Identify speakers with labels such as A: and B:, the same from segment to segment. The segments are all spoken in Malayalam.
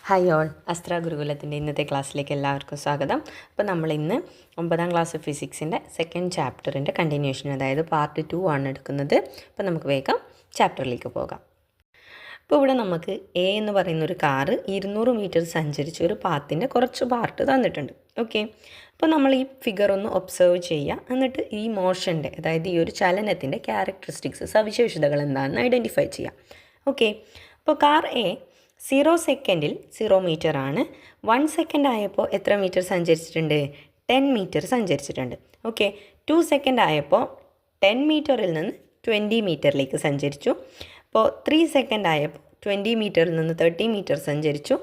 A: ഹായ് ഓൾ, അസ്ത്ര ഗുരുകുലത്തിൻ്റെ ഇന്നത്തെ ക്ലാസ്സിലേക്ക് എല്ലാവർക്കും സ്വാഗതം. അപ്പോൾ നമ്മളിന്ന് 9ാം ക്ലാസ് ഫിസിക്സിൻ്റെ സെക്കൻഡ് ചാപ്റ്ററിൻ്റെ കണ്ടിന്യൂഷൻ, അതായത് പാർട്ട് 2 ആണ് എടുക്കുന്നത്. അപ്പോൾ നമുക്ക് വേഗം ചാപ്റ്ററിലേക്ക് പോകാം. അപ്പോൾ ഇവിടെ നമുക്ക് എ എന്ന് പറയുന്നൊരു കാറ് 200 മീറ്റർ സഞ്ചരിച്ച ഒരു പാത്തിൻ്റെ കുറച്ച് പാർട്ട് തന്നിട്ടുണ്ട്. ഓക്കെ, അപ്പോൾ നമ്മൾ ഈ ഫിഗർ ഒന്ന് ഒബ്സർവ് ചെയ്യുക. എന്നിട്ട് ഈ മോഷൻ്റെ, അതായത് ഈ ഒരു ചലനത്തിൻ്റെ ക്യാരക്ടറിസ്റ്റിക്സ്, സവിശേഷതകൾ എന്താണെന്ന് ഐഡൻറ്റിഫൈ ചെയ്യാം. ഓക്കെ, അപ്പോൾ കാർ എ 0 സെക്കൻഡിൽ 0 മീറ്റർ ആണ്. 1 സെക്കൻഡ് ആയപ്പോൾ എത്ര മീറ്റർ സഞ്ചരിച്ചിട്ടുണ്ട്? 10 മീറ്റർ സഞ്ചരിച്ചിട്ടുണ്ട്. ഓക്കെ, 2 സെക്കൻഡ് ആയപ്പോൾ 10 മീറ്ററിൽ നിന്ന് 20 മീറ്ററിലേക്ക് സഞ്ചരിച്ചു. അപ്പോൾ 3 സെക്കൻഡ് ആയപ്പോൾ 20 മീറ്ററിൽ നിന്ന് 30 മീറ്റർ സഞ്ചരിച്ചു.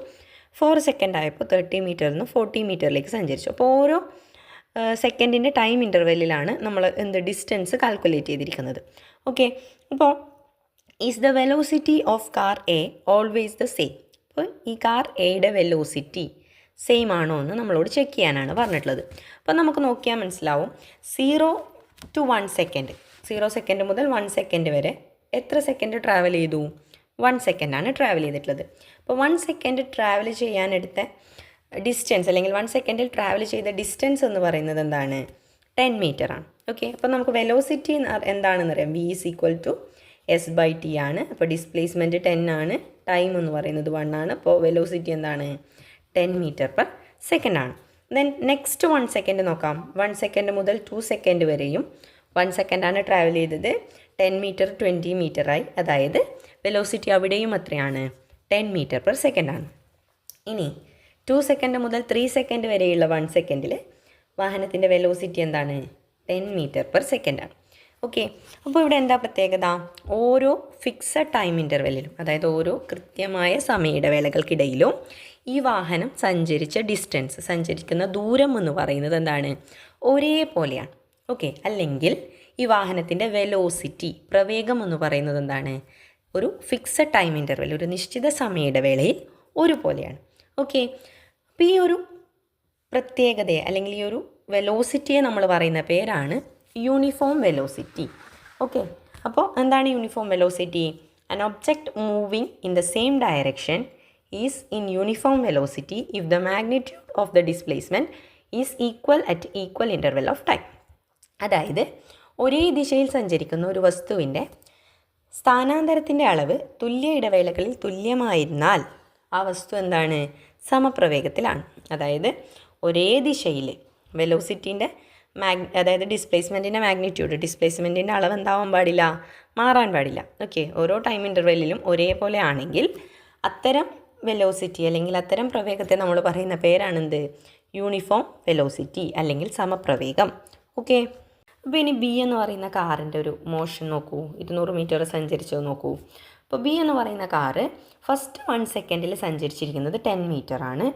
A: 4 സെക്കൻഡ് ആയപ്പോൾ 30 മീറ്ററിൽ നിന്ന് 40 മീറ്ററിലേക്ക് സഞ്ചരിച്ചു. അപ്പോൾ ഓരോ സെക്കൻഡിൻ്റെ ടൈം ഇൻ്റർവെല്ലിലാണ് നമ്മൾ ഡിസ്റ്റൻസ് കാൽക്കുലേറ്റ് ചെയ്തിരിക്കുന്നത്. ഓക്കെ, അപ്പോൾ is the velocity of car A always the same? അപ്പോൾ ഈ കാർ എയുടെ വെലോസിറ്റി സെയിം ആണോ എന്ന് നമ്മളോട് ചെക്ക് ചെയ്യാനാണ് പറഞ്ഞിട്ടുള്ളത്. അപ്പോൾ നമുക്ക് നോക്കിയാൽ മനസ്സിലാവും. 0 to 1 സെക്കൻഡ്, 0 സെക്കൻഡ് മുതൽ 1 സെക്കൻഡ് വരെ എത്ര സെക്കൻഡ് ട്രാവൽ ചെയ്തു? 1 സെക്കൻഡാണ് ട്രാവൽ ചെയ്തിട്ടുള്ളത്. അപ്പോൾ 1 സെക്കൻഡ് ട്രാവൽ ചെയ്യാനെടുത്ത ഡിസ്റ്റൻസ്, അല്ലെങ്കിൽ 1 സെക്കൻഡിൽ ട്രാവൽ ചെയ്ത ഡിസ്റ്റൻസ് എന്ന് പറയുന്നത് എന്താണ്? 10 മീറ്റർ ആണ്. ഓക്കെ, അപ്പോൾ നമുക്ക് വെലോസിറ്റി എന്താണെന്ന് അറിയാം. V is equal to S/T ആണ്. അപ്പോൾ ഡിസ്പ്ലേസ്മെൻറ്റ് 10 ആണ്, ടൈം എന്ന് പറയുന്നത് 1 ആണ്. അപ്പോൾ വെലോസിറ്റി എന്താണ്? 10 മീറ്റർ പെർ സെക്കൻഡ് ആണ്. ദെൻ നെക്സ്റ്റ് 1 സെക്കൻഡ് നോക്കാം. 1 സെക്കൻഡ് മുതൽ 2 സെക്കൻഡ് വരെയും 1 സെക്കൻഡാണ് ട്രാവൽ ചെയ്തത്. 10 മീറ്റർ 20 മീറ്ററായി. അതായത് വെലോസിറ്റി അവിടെയും എത്രയാണ്? 10 മീറ്റർ പെർ സെക്കൻഡ് ആണ്. ഇനി 2 സെക്കൻഡ് മുതൽ 3 സെക്കൻഡ് വരെയുള്ള 1 സെക്കൻഡിൽ വാഹനത്തിൻ്റെ വെലോസിറ്റി എന്താണ്? 10 മീറ്റർ പെർ സെക്കൻഡ് ആണ്. ഓക്കെ, അപ്പോൾ ഇവിടെ എന്താ പ്രത്യേകത? ഓരോ ഫിക്സഡ് ടൈം ഇൻ്റർവെല്ലിലും, അതായത് ഓരോ കൃത്യമായ സമയ ഇടവേളകൾക്കിടയിലും ഈ വാഹനം സഞ്ചരിച്ച ഡിസ്റ്റൻസ്, സഞ്ചരിക്കുന്ന ദൂരം എന്ന് പറയുന്നത് എന്താണ്? ഒരേപോലെയാണ്. ഓക്കെ, അല്ലെങ്കിൽ ഈ വാഹനത്തിൻ്റെ വെലോസിറ്റി, പ്രവേഗം എന്ന് പറയുന്നത് എന്താണ്? ഒരു ഫിക്സഡ് ടൈം ഇൻ്റർവെൽ, ഒരു നിശ്ചിത സമയ ഇടവേളയിൽ ഒരുപോലെയാണ്. ഓക്കെ, അപ്പോൾ ഈ ഒരു പ്രത്യേകതയെ, അല്ലെങ്കിൽ ഈ ഒരു വെലോസിറ്റിയെ നമ്മൾ പറയുന്ന പേരാണ് യൂണിഫോം വെലോസിറ്റി. ഓക്കെ, അപ്പോൾ എന്താണ് uniform velocity? An object moving in the same direction is in uniform velocity if the magnitude of the displacement is equal at equal interval of time. അതായത് ഒരേ ദിശയിൽ സഞ്ചരിക്കുന്ന ഒരു വസ്തുവിൻ്റെ സ്ഥാനാന്തരത്തിൻ്റെ അളവ് തുല്യ ഇടവേളകളിൽ തുല്യമായിരുന്നാൽ ആ വസ്തു എന്താണ്? സമപ്രവേഗത്തിലാണ്. അതായത് ഒരേ ദിശയിൽ വെലോസിറ്റീൻ്റെ അതായത് ഡിസ്പ്ലേസ്മെൻറ്റിൻ്റെ മാഗ്നിറ്റ്യൂഡ്, ഡിസ്പ്ലേസ്മെൻറ്റിൻ്റെ അളവ് എന്താവാൻ പാടില്ല? മാറാൻ പാടില്ല. ഓക്കെ, ഓരോ ടൈം ഇൻ്റർവെല്ലിലും ഒരേപോലെ ആണെങ്കിൽ അത്തരം വെലോസിറ്റി, അല്ലെങ്കിൽ അത്തരം പ്രവേഗത്തെ നമ്മൾ പറയുന്ന പേരാണെന്ത്? യൂണിഫോം വെലോസിറ്റി, അല്ലെങ്കിൽ സമപ്രവേഗം. ഓക്കെ, അപ്പോൾ ഇനി ബി എന്ന് പറയുന്ന കാറിൻ്റെ ഒരു മോഷൻ നോക്കൂ. 200 മീറ്റർ സഞ്ചരിച്ചത് നോക്കൂ. അപ്പോൾ ബി എന്ന് പറയുന്ന കാറ് ഫസ്റ്റ് 1 സെക്കൻഡിൽ സഞ്ചരിച്ചിരിക്കുന്നത് 10 മീറ്റർ ആണ്.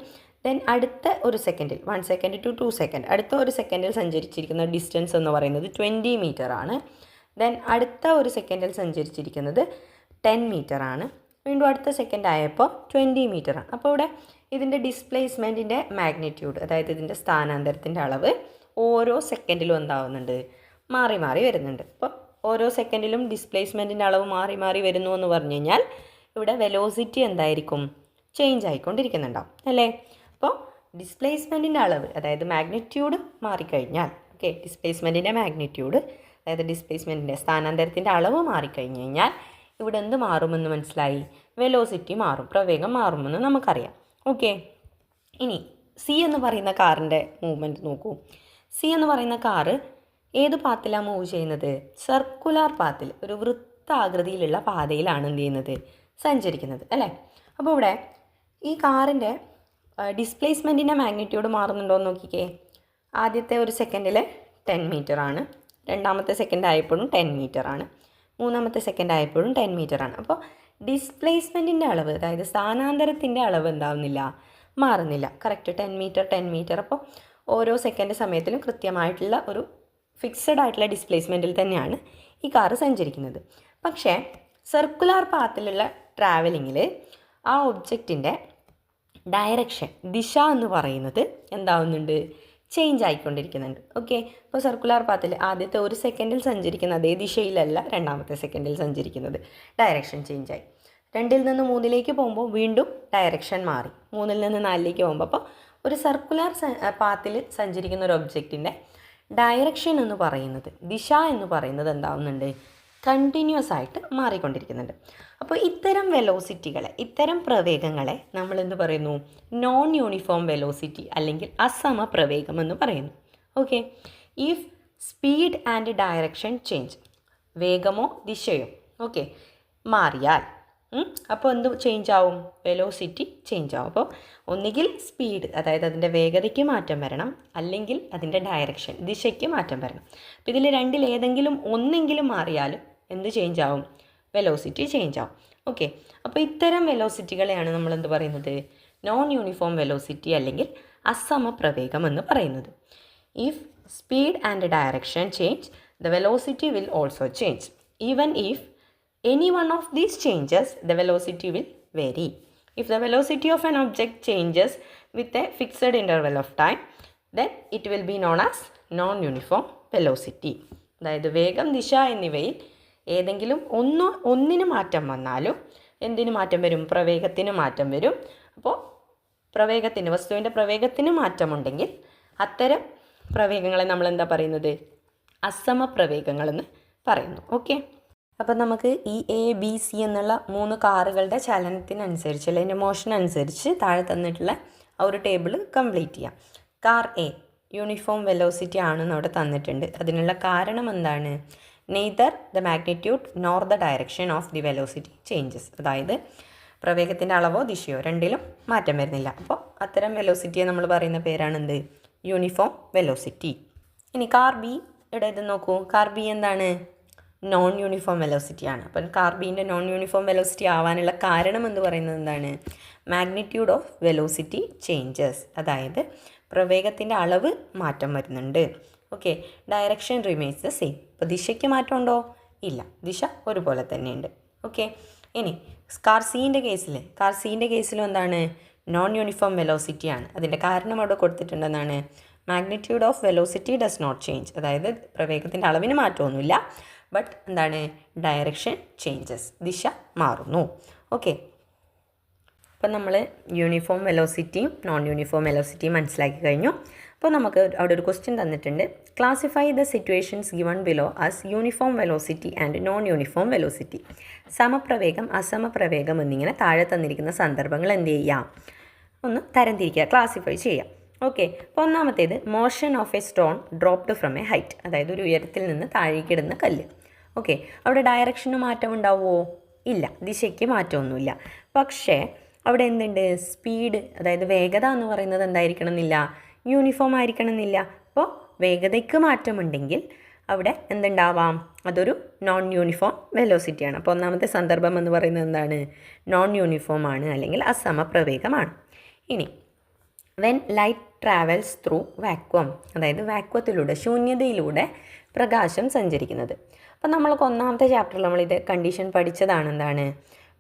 A: ദെൻ അടുത്ത ഒരു സെക്കൻഡിൽ, 1 സെക്കൻഡ് ടു 2 സെക്കൻഡ്, അടുത്ത ഒരു സെക്കൻഡിൽ സഞ്ചരിച്ചിരിക്കുന്ന ഡിസ്റ്റൻസ് എന്ന് പറയുന്നത് 20 മീറ്റർ ആണ്. ദെൻ അടുത്ത ഒരു സെക്കൻഡിൽ സഞ്ചരിച്ചിരിക്കുന്നത് 10 മീറ്റർ ആണ്. വീണ്ടും അടുത്ത സെക്കൻഡ് ആയപ്പോൾ 20 മീറ്റർ ആണ്. അപ്പോൾ ഇവിടെ ഇതിൻ്റെ ഡിസ്പ്ലേസ്മെൻറ്റിൻ്റെ മാഗ്നിറ്റ്യൂഡ്, അതായത് ഇതിൻ്റെ സ്ഥാനാന്തരത്തിൻ്റെ അളവ് ഓരോ സെക്കൻഡിലും എന്താവുന്നുണ്ട്? മാറി മാറി വരുന്നുണ്ട്. അപ്പോൾ ഓരോ സെക്കൻഡിലും ഡിസ്പ്ലേസ്മെൻറ്റിൻ്റെ അളവ് മാറി മാറി വരുന്നു എന്ന് പറഞ്ഞു കഴിഞ്ഞാൽ ഇവിടെ വെലോസിറ്റി എന്തായിരിക്കും? ചേഞ്ച് ആയിക്കൊണ്ടിരിക്കുന്നുണ്ടാവും അല്ലേ? അപ്പോൾ ഡിസ്പ്ലേസ്മെൻറ്റിൻ്റെ അളവ്, അതായത് മാഗ്നിറ്റ്യൂഡ് മാറിക്കഴിഞ്ഞാൽ, ഓക്കെ, ഡിസ്പ്ലേസ്മെൻറ്റിൻ്റെ മാഗ്നിറ്റ്യൂഡ്, അതായത് ഡിസ്പ്ലേസ്മെൻറ്റിൻ്റെ സ്ഥാനാന്തരത്തിൻ്റെ അളവ് മാറിക്കഴിഞ്ഞ് കഴിഞ്ഞാൽ ഇവിടെ എന്ത് മാറുമെന്ന് മനസ്സിലായി? വെലോസിറ്റി മാറും, പ്രവേഗം മാറുമെന്ന് നമുക്കറിയാം. ഓക്കെ, ഇനി സി എന്ന് പറയുന്ന കാറിൻ്റെ മൂവ്മെൻറ്റ് നോക്കൂ. സി എന്ന് പറയുന്ന കാറ് ഏത് പാത്തിലാണ് മൂവ് ചെയ്യുന്നത്? സർക്കുലാർ പാത്തിൽ, ഒരു വൃത്താകൃതിയിലുള്ള പാതയിലാണ് എന്ത് ചെയ്യുന്നത്? സഞ്ചരിക്കുന്നത് അല്ലേ? അപ്പോൾ ഇവിടെ ഈ കാറിൻ്റെ ഡിസ്പ്ലേസ്മെൻറ്റിൻ്റെ മാഗ്നിറ്റ്യൂഡ് മാറുന്നുണ്ടോ എന്ന് നോക്കിക്കേ. ആദ്യത്തെ ഒരു സെക്കൻഡിൽ 10 മീറ്റർ ആണ്, രണ്ടാമത്തെ സെക്കൻഡ് ആയപ്പോഴും 10 മീറ്റർ ആണ്, മൂന്നാമത്തെ സെക്കൻഡ് ആയപ്പോഴും 10 മീറ്റർ ആണ്. അപ്പോൾ ഡിസ്പ്ലേസ്മെൻറ്റിൻ്റെ അളവ്, അതായത് സ്ഥാനാന്തരത്തിൻ്റെ അളവ് എന്താവുന്നില്ല? മാറുന്നില്ല. Correct 10 metre. അപ്പോൾ ഓരോ സെക്കൻഡ് സമയത്തിലും കൃത്യമായിട്ടുള്ള ഒരു ഫിക്സഡ് ആയിട്ടുള്ള ഡിസ്പ്ലേസ്മെൻറ്റിൽ തന്നെയാണ് ഈ കാറ് സഞ്ചരിക്കുന്നത്. പക്ഷേ സർക്കുലാർ പാത്തിലുള്ള ട്രാവലിങ്ങിൽ ആ ഒബ്ജക്റ്റിൻ്റെ ഡയറക്ഷൻ, ദിശ എന്ന് പറയുന്നത് എന്താവുന്നുണ്ട്? ചേഞ്ച് ആയിക്കൊണ്ടിരിക്കുന്നുണ്ട്. ഓക്കെ, ഇപ്പോൾ സർക്കുലാർ പാത്തിൽ ആദ്യത്തെ ഒരു സെക്കൻഡിൽ സഞ്ചരിക്കുന്ന അതേ ദിശയിലല്ല രണ്ടാമത്തെ സെക്കൻഡിൽ സഞ്ചരിക്കുന്നത്. ഡയറക്ഷൻ ചേഞ്ചായി. 2ൽ നിന്ന് 3ലേക്ക് പോകുമ്പോൾ വീണ്ടും ഡയറക്ഷൻ മാറി. 3ൽ നിന്ന് 4ലേക്ക് പോകുമ്പോൾ അപ്പോൾ ഒരു സർക്കുലർ പാത്തിൽ സഞ്ചരിക്കുന്ന ഒരു ഒബ്ജക്റ്റിൻ്റെ ഡയറക്ഷൻ എന്ന് പറയുന്നത്, ദിശ എന്ന് പറയുന്നത് എന്താവുന്നുണ്ട്, കണ്ടിന്യൂസ് ആയിട്ട് മാറിക്കൊണ്ടിരിക്കുന്നുണ്ട്. അപ്പോൾ ഇത്തരം വെലോസിറ്റികളെ, ഇത്തരം പ്രവേഗങ്ങളെ നമ്മൾ എന്ത് പറയുന്നു, നോൺ യൂണിഫോം വെലോസിറ്റി അല്ലെങ്കിൽ അസമ പ്രവേഗം എന്ന് പറയുന്നു. Okay, if speed and direction change, വേഗമോ ദിശയോ ഓക്കെ മാറിയാൽ അപ്പോൾ എന്ത് ചേഞ്ച് ആവും, വെലോസിറ്റി ചേഞ്ച് ആവും. അപ്പോൾ ഒന്നുകിൽ സ്പീഡ്, അതായത് അതിൻ്റെ വേഗതയ്ക്ക് മാറ്റം വരണം, അല്ലെങ്കിൽ അതിൻ്റെ ഡയറക്ഷൻ, ദിശയ്ക്ക് മാറ്റം വരണം. അപ്പോൾ ഇതിൽ രണ്ടിൽ ഏതെങ്കിലും ഒന്നെങ്കിലും മാറിയാലും എന്ത് ചേഞ്ച് ആവും, വെലോസിറ്റി ചേഞ്ച് ആവും. ഓക്കെ, അപ്പോൾ ഇത്തരം വെലോസിറ്റികളെയാണ് നമ്മൾ എന്ത് പറയുന്നത്, നോൺ യൂണിഫോം വെലോസിറ്റി അല്ലെങ്കിൽ അസമപ്രവേഗം എന്ന് പറയുന്നത്. If speed and direction change, the velocity will also change. Even if any one of these changes, the velocity will vary. If the velocity of an object changes with a fixed interval of time, then it will be known as non-uniform velocity. അതായത് വേഗം, ദിശ എന്നിവയിൽ ഏതെങ്കിലും ഒന്നിന് മാറ്റം വന്നാലും എന്തിന് മാറ്റം വരും, പ്രവേഗത്തിന് മാറ്റം വരും. അപ്പോൾ പ്രവേഗത്തിന്, വസ്തുവിൻ്റെ പ്രവേഗത്തിന് മാറ്റമുണ്ടെങ്കിൽ അത്തരം പ്രവേഗങ്ങളെ നമ്മൾ എന്താ പറയുന്നത്, അസമപ്രവേഗങ്ങളെന്ന് പറയുന്നു. ഓക്കെ, അപ്പം നമുക്ക് ഈ എ ബി സി എന്നുള്ള 3 കാറുകളുടെ ചലനത്തിനനുസരിച്ച് അല്ലെങ്കിൽ അതിൻ്റെ മോഷൻ അനുസരിച്ച് താഴെ തന്നിട്ടുള്ള ആ ഒരു ടേബിൾ കംപ്ലീറ്റ് ചെയ്യാം. കാർ എ യൂണിഫോം വെലോസിറ്റി ആണെന്ന് അവിടെ തന്നിട്ടുണ്ട്. അതിനുള്ള കാരണം എന്താണ്, neither the magnitude nor the direction of the velocity changes, അതായത് പ്രവേഗത്തിൻ്റെ അളവോ ദിശയോ രണ്ടിലും മാറ്റം വരുന്നില്ല. അപ്പോൾ അത്തരം വെലോസിറ്റിയെ നമ്മൾ പറയുന്ന പേരാണ് എന്ത്, യൂണിഫോം വെലോസിറ്റി. ഇനി കാർ ബി ഇവിടെ ഇത് നോക്കൂ, കാർ ബി എന്താണ്, നോൺ യൂണിഫോം വെലോസിറ്റി ആണ്. അപ്പം കാർ ബീൻ്റെ നോൺ യൂണിഫോം വെലോസിറ്റി ആവാനുള്ള കാരണം എന്ന് പറയുന്നത് എന്താണ്, മാഗ്നിറ്റ്യൂഡ് ഓഫ് വെലോസിറ്റി ചേഞ്ചസ്, അതായത് പ്രവേഗത്തിൻ്റെ അളവ് മാറ്റം വരുന്നുണ്ട്. Okay, direction remains the same. അപ്പോൾ ദിശയ്ക്ക് മാറ്റമുണ്ടോ, ഇല്ല, ദിശ ഒരുപോലെ തന്നെയുണ്ട്. ഓക്കെ, ഇനി കാർ സീൻ്റെ കേസിലും എന്താണ്, നോൺ യൂണിഫോം വെലോസിറ്റി ആണ്. അതിൻ്റെ കാരണം അവിടെ കൊടുത്തിട്ടുണ്ടെന്നാണ്, magnitude of velocity does not change, അതായത് പ്രവേഗത്തിൻ്റെ അളവിന് മാറ്റമൊന്നുമില്ല, ബട്ട് എന്താണ്, ഡയറക്ഷൻ ചേഞ്ചസ്, ദിശ മാറുന്നു. ഓക്കെ, അപ്പം നമ്മൾ യൂണിഫോം വെലോസിറ്റിയും നോൺ യൂണിഫോം വെലോസിറ്റിയും മനസ്സിലാക്കി കഴിഞ്ഞു. അപ്പോൾ നമുക്ക് അവിടെ ഒരു ക്വസ്റ്റ്യൻ തന്നിട്ടുണ്ട്, classify the situations given below as uniform velocity and non uniform velocity. സമപ്രവേഗം, അസമപ്രവേഗം എന്നിങ്ങനെ താഴെ തന്നിരിക്കുന്ന സന്ദർഭങ്ങൾ എന്ത് ചെയ്യാം, ഒന്ന് തരംതിരിക്കുക, ക്ലാസിഫൈ ചെയ്യാം. ഓക്കെ, അപ്പോൾ ഒന്നാമത്തേത് motion of A stone dropped from A height, അതായത് ഒരു ഉയരത്തിൽ നിന്ന് താഴേക്കിടുന്ന കല്ല്. ഓക്കെ, അവിടെ ഡയറക്ഷന് മാറ്റം ഉണ്ടാവുമോ, ഇല്ല, ദിശയ്ക്ക് മാറ്റമൊന്നുമില്ല. പക്ഷേ അവിടെ എന്തുണ്ട്, സ്പീഡ്, അതായത് വേഗത എന്ന് പറയുന്നത് എന്തായിരിക്കണം എന്നില്ല, യൂണിഫോം ആയിരിക്കണം എന്നില്ല. അപ്പോൾ വേഗതയ്ക്ക് മാറ്റമുണ്ടെങ്കിൽ അവിടെ എന്തുണ്ടാവാം, അതൊരു നോൺ യൂണിഫോം വെലോസിറ്റിയാണ്. അപ്പോൾ ഒന്നാമത്തെ സന്ദർഭം എന്ന് പറയുന്നത് എന്താണ്, നോൺ യൂണിഫോം ആണ് അല്ലെങ്കിൽ അസമപ്രവേഗമാണ്. ഇനി when light travels through vacuum, അതായത് വാക്വത്തിലൂടെ, ശൂന്യതയിലൂടെ പ്രകാശം സഞ്ചരിക്കുന്നത്. അപ്പം നമ്മൾക്ക് ഒന്നാമത്തെ ചാപ്റ്ററിൽ നമ്മളിത് കണ്ടീഷൻ പഠിച്ചതാണ്, എന്താണ്,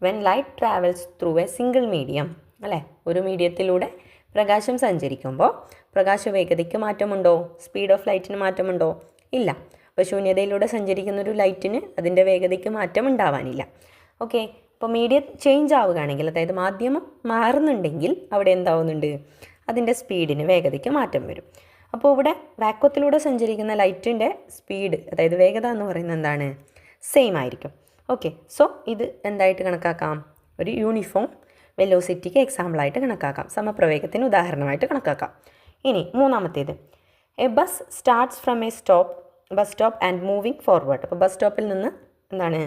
A: when light travels through A single medium, അല്ലേ, ഒരു മീഡിയത്തിലൂടെ പ്രകാശം സഞ്ചരിക്കുമ്പോൾ പ്രകാശ വേഗതയ്ക്ക് മാറ്റമുണ്ടോ, സ്പീഡ് ഓഫ് ലൈറ്റിന് മാറ്റമുണ്ടോ, ഇല്ല. അപ്പോൾ ശൂന്യതയിലൂടെ സഞ്ചരിക്കുന്ന ഒരു ലൈറ്റിന് അതിൻ്റെ വേഗതയ്ക്ക് മാറ്റം ഉണ്ടാവാനില്ല. ഓക്കെ, ഇപ്പോൾ മീഡിയം ചേഞ്ച് ആവുകയാണെങ്കിൽ, അതായത് മാധ്യമം മാറുന്നുണ്ടെങ്കിൽ അവിടെ എന്താവുന്നുണ്ട്, അതിൻ്റെ സ്പീഡിന്, വേഗതയ്ക്ക് മാറ്റം വരും. അപ്പോൾ ഇവിടെ വാക്വത്തിലൂടെ സഞ്ചരിക്കുന്ന ലൈറ്റിൻ്റെ സ്പീഡ്, അതായത് വേഗത എന്ന് പറയുന്നത് എന്താണ്, സെയിം ആയിരിക്കും. ഓക്കെ, സോ ഇത് എന്തായിട്ട് കണക്കാക്കാം, ഒരു യൂണിഫോം വെലോസിറ്റിക്ക് എക്സാമ്പിളായിട്ട് കണക്കാക്കാം, സമപ്രവേഗത്തിന് ഉദാഹരണമായിട്ട് കണക്കാക്കാം. ഇനി മൂന്നാമത്തേത്, A bus starts from A bus stop and moving forward. അപ്പോൾ ബസ് സ്റ്റോപ്പിൽ നിന്ന് എന്താണ്,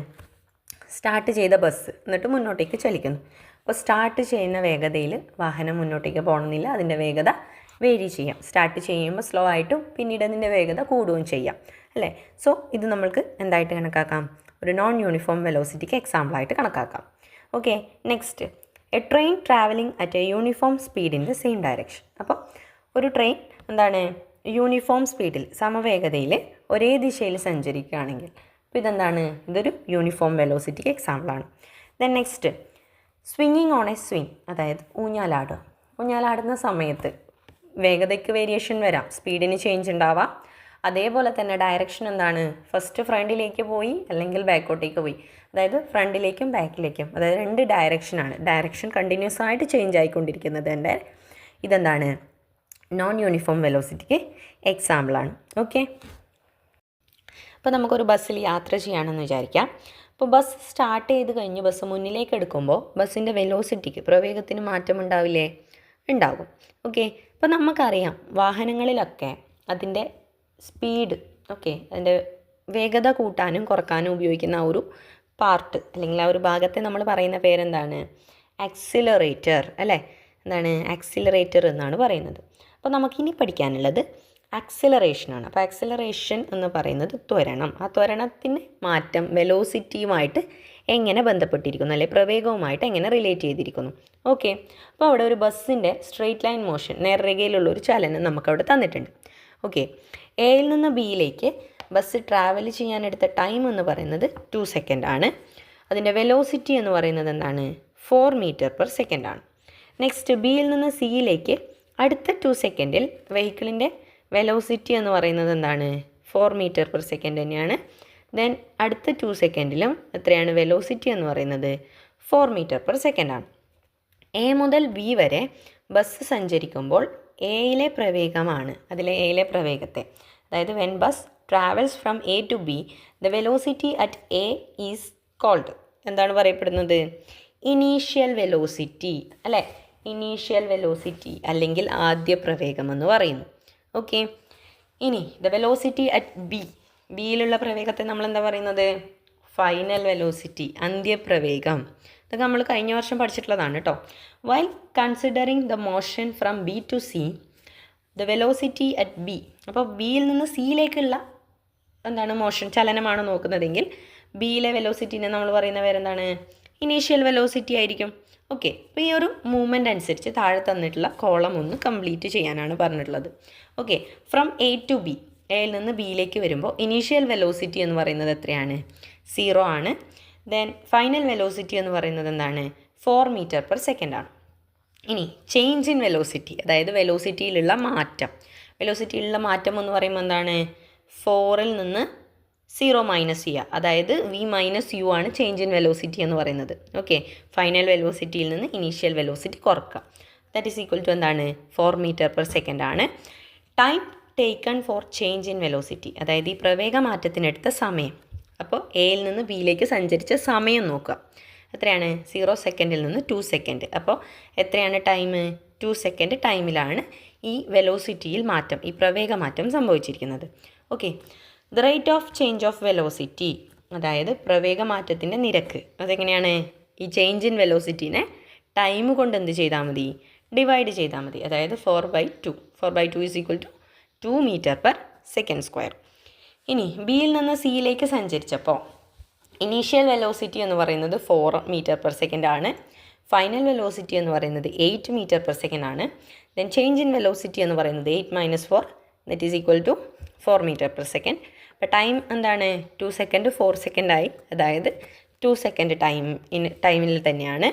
A: സ്റ്റാർട്ട് ചെയ്ത ബസ് എന്നിട്ട് മുന്നോട്ടേക്ക് ചലിക്കുന്നു. അപ്പോൾ സ്റ്റാർട്ട് ചെയ്യുന്ന വേഗതയിൽ വാഹനം മുന്നോട്ടേക്ക് പോകണമെന്നില്ല, അതിൻ്റെ വേഗത വേരി ചെയ്യാം. സ്റ്റാർട്ട് ചെയ്യുമ്പോൾ സ്ലോ ആയിട്ടും പിന്നീട് അതിൻ്റെ വേഗത കൂടുകയും ചെയ്യാം, അല്ലേ. സോ ഇത് നമ്മൾക്ക് എന്തായിട്ട് കണക്കാക്കാം, ഒരു നോൺ യൂണിഫോം വെലോസിറ്റിക്ക് എക്സാമ്പിളായിട്ട് കണക്കാക്കാം. Okay, next, A train travelling at A uniform speed in the same direction. അപ്പോൾ ഒരു ട്രെയിൻ എന്താണ്, യൂണിഫോം സ്പീഡിൽ, സമവേഗതയിൽ ഒരേ ദിശയിൽ സഞ്ചരിക്കുകയാണെങ്കിൽ അപ്പോൾ ഇതെന്താണ്, ഇതൊരു യൂണിഫോം വെലോസിറ്റിക്ക് എക്സാമ്പിളാണ്. ദെൻ നെക്സ്റ്റ്, സ്വിങ്ങിങ് ഓൺ എ സ്വിങ്, അതായത് ഊഞ്ഞാലാടുന്ന സമയത്ത് വേഗതയ്ക്ക് വേരിയേഷൻ വരാം, സ്പീഡിന് ചേഞ്ച് ഉണ്ടാവാം, അതേപോലെ തന്നെ ഡയറക്ഷൻ എന്താണ്, ഫസ്റ്റ് ഫ്രണ്ടിലേക്ക് പോയി അല്ലെങ്കിൽ ബാക്കോട്ടേക്ക് പോയി. അതായത് ഫ്രണ്ടിലേക്കും ബാക്കിലേക്കും, അതായത് 2 ഡയറക്ഷനാണ്. ഡയറക്ഷൻ കണ്ടിന്യൂസ് ആയിട്ട് ചേഞ്ച് ആയിക്കൊണ്ടിരിക്കുന്നത് ഇതെന്താണ്, നോൺ യൂണിഫോം വെലോസിറ്റിക്ക് എക്സാമ്പിളാണ്. ഓക്കെ, അപ്പോൾ നമുക്കൊരു ബസ്സിൽ യാത്ര ചെയ്യുകയാണെന്ന് വിചാരിക്കാം. അപ്പോൾ ബസ് സ്റ്റാർട്ട് ചെയ്ത് കഴിഞ്ഞ് ബസ് മുന്നിലേക്ക് എടുക്കുമ്പോൾ ബസ്സിൻ്റെ വെലോസിറ്റിക്ക്, പ്രവേഗത്തിന് മാറ്റം ഉണ്ടാവില്ലേ? ഉണ്ടാകും. ഓക്കെ, അപ്പോൾ നമുക്കറിയാം വാഹനങ്ങളിലൊക്കെ അതിൻ്റെ സ്പീഡ്, ഓക്കെ, അതിൻ്റെ വേഗത കൂട്ടാനും കുറക്കാനും ഉപയോഗിക്കുന്ന ആ ഒരു പാർട്ട് അല്ലെങ്കിൽ ആ ഒരു ഭാഗത്തെ നമ്മൾ പറയുന്ന പേരെന്താണ്? ആക്സിലറേറ്റർ അല്ലേ? എന്താണ് ആക്സിലറേറ്റർ എന്നാണ് പറയുന്നത്. അപ്പോൾ നമുക്കിനി പഠിക്കാനുള്ളത് ആക്സിലറേഷനാണ്. അപ്പോൾ ആക്സിലറേഷൻ എന്ന് പറയുന്നത് ത്വരണം. ആ ത്വരണത്തിന് മാറ്റം വെലോസിറ്റിയുമായിട്ട് എങ്ങനെ ബന്ധപ്പെട്ടിരിക്കുന്നു, അല്ലെങ്കിൽ പ്രവേഗവുമായിട്ട് എങ്ങനെ റിലേറ്റ് ചെയ്തിരിക്കുന്നു. ഓക്കെ, അപ്പോൾ അവിടെ ഒരു ബസ്സിൻ്റെ സ്ട്രെയിറ്റ് ലൈൻ മോഷൻ, നേർരേഖയിലുള്ള ഒരു ചലനം നമുക്കവിടെ തന്നിട്ടുണ്ട്. ഓക്കെ, എയിൽ നിന്ന് ബിയിലേക്ക് ബസ് ട്രാവൽ ചെയ്യാനെടുത്ത ടൈം എന്ന് പറയുന്നത് 2 സെക്കൻഡ് ആണ്. അതിൻ്റെ വെലോസിറ്റി എന്ന് പറയുന്നത് എന്താണ്? 4 മീറ്റർ പെർ സെക്കൻഡ് ആണ്. നെക്സ്റ്റ് ബിയിൽ നിന്ന് സിയിലേക്ക് അടുത്ത 2 സെക്കൻഡിൽ വെഹിക്കിളിൻ്റെ വെലോസിറ്റി എന്ന് പറയുന്നത് എന്താണ്? 4 മീറ്റർ പെർ സെക്കൻഡ് തന്നെയാണ്. ദെൻ അടുത്ത 2 സെക്കൻഡിലും എത്രയാണ് വെലോസിറ്റി എന്ന് പറയുന്നത്? 4 മീറ്റർ പെർ സെക്കൻഡ് ആണ്. എ മുതൽ ബി വരെ ബസ് സഞ്ചരിക്കുമ്പോൾ എയിലെ പ്രവേഗമാണ്, അതിലെ എയിലെ പ്രവേഗത്തെ, അതായത് when bus travels from A to B the velocity at A is called, എന്താണ് പറയപ്പെടുന്നത്? ഇനീഷ്യൽ വെലോസിറ്റി അല്ലേ? ഇനീഷ്യൽ വെലോസിറ്റി അല്ലെങ്കിൽ ആദ്യ പ്രവേഗം എന്ന് പറയുന്നു. ഓക്കെ, ഇനി ദ വെലോസിറ്റി അറ്റ് ബി, ബിയിലുള്ള പ്രവേഗത്തെ നമ്മൾ എന്താ പറയുന്നത്? ഫൈനൽ വെലോസിറ്റി, അന്ത്യപ്രവേഗം. ഇതൊക്കെ നമ്മൾ കഴിഞ്ഞ വർഷം പഠിച്ചിട്ടുള്ളതാണ് കേട്ടോ. While considering the motion from B to C the velocity at B, അപ്പോൾ ബിയിൽ നിന്ന് സിയിലേക്കുള്ള എന്താണ് മോഷൻ, ചലനമാണ് നോക്കുന്നതെങ്കിൽ ബിയിലെ വെലോസിറ്റിനെ നമ്മൾ പറയുന്ന പേരെന്താണ്? ഇനീഷ്യൽ വെലോസിറ്റി ആയിരിക്കും. ഓക്കെ, അപ്പോൾ ഈ ഒരു മൂവ്മെൻ്റ് അനുസരിച്ച് താഴെ തന്നിട്ടുള്ള കോളം ഒന്ന് കംപ്ലീറ്റ് ചെയ്യാനാണ് പറഞ്ഞിട്ടുള്ളത്. Okay, from A to B, എയിൽ നിന്ന് ബിയിലേക്ക് വരുമ്പോൾ ഇനീഷ്യൽ വെലോസിറ്റി എന്ന് പറയുന്നത് എത്രയാണ്? 0 ആണ്. ദെൻ ഫൈനൽ വെലോസിറ്റി എന്ന് പറയുന്നത് എന്താണ്? 4 മീറ്റർ പെർ സെക്കൻഡ് ആണ്. ഇനി ചേഞ്ച് ഇൻ വെലോസിറ്റി, അതായത് വെലോസിറ്റിയിലുള്ള മാറ്റം. വെലോസിറ്റിയിലുള്ള മാറ്റം എന്ന് പറയുമ്പോൾ എന്താണ്? 4ൽ നിന്ന് 0 മൈനസ് ചെയ്യുക, അതായത് വി മൈനസ് യു ആണ് ചേഞ്ച് ഇൻ വെലോസിറ്റി എന്ന് പറയുന്നത്. ഓക്കെ, ഫൈനൽ വെലോസിറ്റിയിൽ നിന്ന് ഇനീഷ്യൽ വെലോസിറ്റി കുറക്കുക. ദാറ്റ് ഈസ് ഈക്വൽ ടു എന്താണ്? 4 മീറ്റർ പെർ സെക്കൻഡ് ആണ്. Time taken four change in velocity, അതായത് ഈ പ്രവേഗ മാറ്റത്തിനെടുത്ത സമയം. അപ്പോൾ എയിൽ നിന്ന് ബിയിലേക്ക് സഞ്ചരിച്ച സമയം നോക്കുക. എത്രയാണ്? 0 സെക്കൻഡിൽ നിന്ന് 2 സെക്കൻഡ്. അപ്പോൾ എത്രയാണ് ടൈം? 2 സെക്കൻഡ് ടൈമിലാണ് ഈ വെലോസിറ്റിയിൽ മാറ്റം, ഈ പ്രവേഗ മാറ്റം സംഭവിച്ചിരിക്കുന്നത്. Okay, the rate of change of velocity, അതായത് പ്രവേഗ മാറ്റത്തിൻ്റെ നിരക്ക്. അതെങ്ങനെയാണ്? ഈ ചേഞ്ച് ഇൻ വെലോസിറ്റീനെ ടൈം കൊണ്ട് എന്ത് ചെയ്താൽ മതി? ഡിവൈഡ് ചെയ്താൽ മതി. അതായത് 4/2. 4/2 is equal to 2 metre per second square. ഇനി ബിയിൽ നിന്ന് സിയിലേക്ക് സഞ്ചരിച്ചപ്പോൾ ഇനീഷ്യൽ വെലോസിറ്റി എന്ന് പറയുന്നത് 4 മീറ്റർ പെർ സെക്കൻഡ് ആണ്. ഫൈനൽ വെലോസിറ്റി എന്ന് പറയുന്നത് 8 മീറ്റർ പെർ സെക്കൻഡ് ആണ്. ദെൻ ചേഞ്ച് ഇൻ വെലോസിറ്റി എന്ന് പറയുന്നത് 8 - 4 that is equal to 4 metre per second. അപ്പോൾ ടൈം എന്താണ്? 2 സെക്കൻഡ് 4 സെക്കൻഡായി, അതായത് 2 സെക്കൻഡ് ടൈമിൽ തന്നെയാണ്.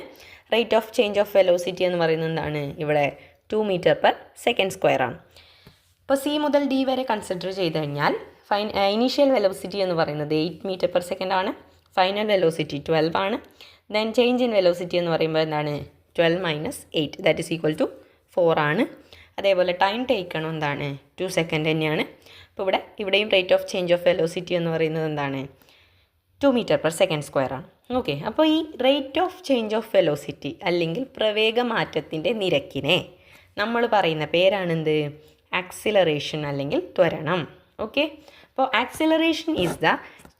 A: Rate of change of velocity എന്ന് പറയുന്നത് എന്താണ്? ഇവിടെ 2 മീറ്റർ പെർ സെക്കൻഡ് സ്ക്വയർ ആണ്. അപ്പോൾ സി മുതൽ ഡി വരെ കൺസിഡർ ചെയ്ത് കഴിഞ്ഞാൽ ഇനീഷ്യൽ വെലോസിറ്റി എന്ന് പറയുന്നത് 8 മീറ്റർ പെർ സെക്കൻഡ് ആണ്. ഫൈനൽ വെലോസിറ്റി 12 ആണ്. ദെൻ ചേഞ്ച് ഇൻ വെലോസിറ്റി എന്ന് പറയുമ്പോൾ എന്താണ്? 12 - 8 ദാറ്റ് ഈസ് ഈക്വൽ ടു 4 ആണ്. അതേപോലെ ടൈം ടേക്കണം എന്താണ്? 2 സെക്കൻഡ് തന്നെയാണ്. അപ്പോൾ ഇവിടെയും rate of change of velocity എന്ന് പറയുന്നത് എന്താണ്? 2 മീറ്റർ പെർ സെക്കൻഡ് സ്ക്വയർ ആണ്. ഓക്കെ, അപ്പോൾ ഈ rate of change of velocity അല്ലെങ്കിൽ പ്രവേഗ മാറ്റത്തിൻ്റെ നിരക്കിനെ നമ്മൾ പറയുന്ന പേരാണെന്ത്? ആക്സിലറേഷൻ അല്ലെങ്കിൽ ത്വരണം. ഓക്കെ, അപ്പോൾ acceleration is the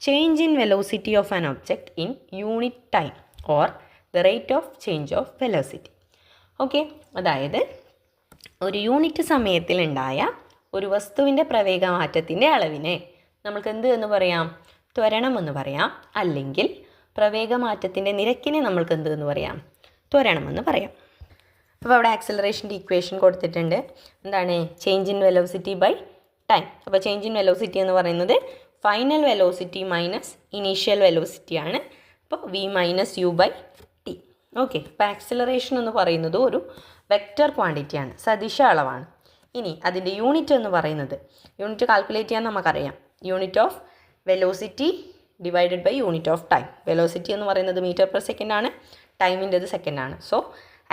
A: change in velocity of an object in unit time or the rate of change of velocity. Okay, അതായത് ഒരു യൂണിറ്റ് സമയത്തിലുണ്ടായ ഒരു വസ്തുവിൻ്റെ പ്രവേഗമാറ്റത്തിൻ്റെ അളവിനെ നമ്മൾക്ക് എന്ത് എന്ന് പറയാം? ത്വരണം എന്ന് പറയാം. അല്ലെങ്കിൽ പ്രവേഗമാറ്റത്തിൻ്റെ നിരക്കിനെ നമ്മൾക്ക് എന്ത് എന്ന് പറയാം? ത്വരണം എന്ന് പറയാം. അപ്പോൾ അവിടെ ആക്സിലറേഷൻ്റെ ഇക്വേഷൻ കൊടുത്തിട്ടുണ്ട്. എന്താണ്? Change in velocity by time. അപ്പോൾ ചേഞ്ച് ഇൻ വെലോസിറ്റി എന്ന് പറയുന്നത് final velocity minus initial velocity ആണ്. അപ്പോൾ V minus U by T. Okay, അപ്പോൾ ആക്സിലറേഷൻ എന്ന് പറയുന്നത് ഒരു വെക്റ്റർ ക്വാണ്ടിറ്റിയാണ്, സദിശ അളവാണ്. ഇനി അതിൻ്റെ യൂണിറ്റ് എന്ന് പറയുന്നത്, യൂണിറ്റ് കാൽക്കുലേറ്റ് ചെയ്യാൻ നമുക്കറിയാം, unit of velocity divided by unit of time. Velocity എന്ന് പറയുന്നത് മീറ്റർ പെർ സെക്കൻഡ് ആണ്, ടൈമിൻ്റെത് സെക്കൻഡ് ആണ്. സോ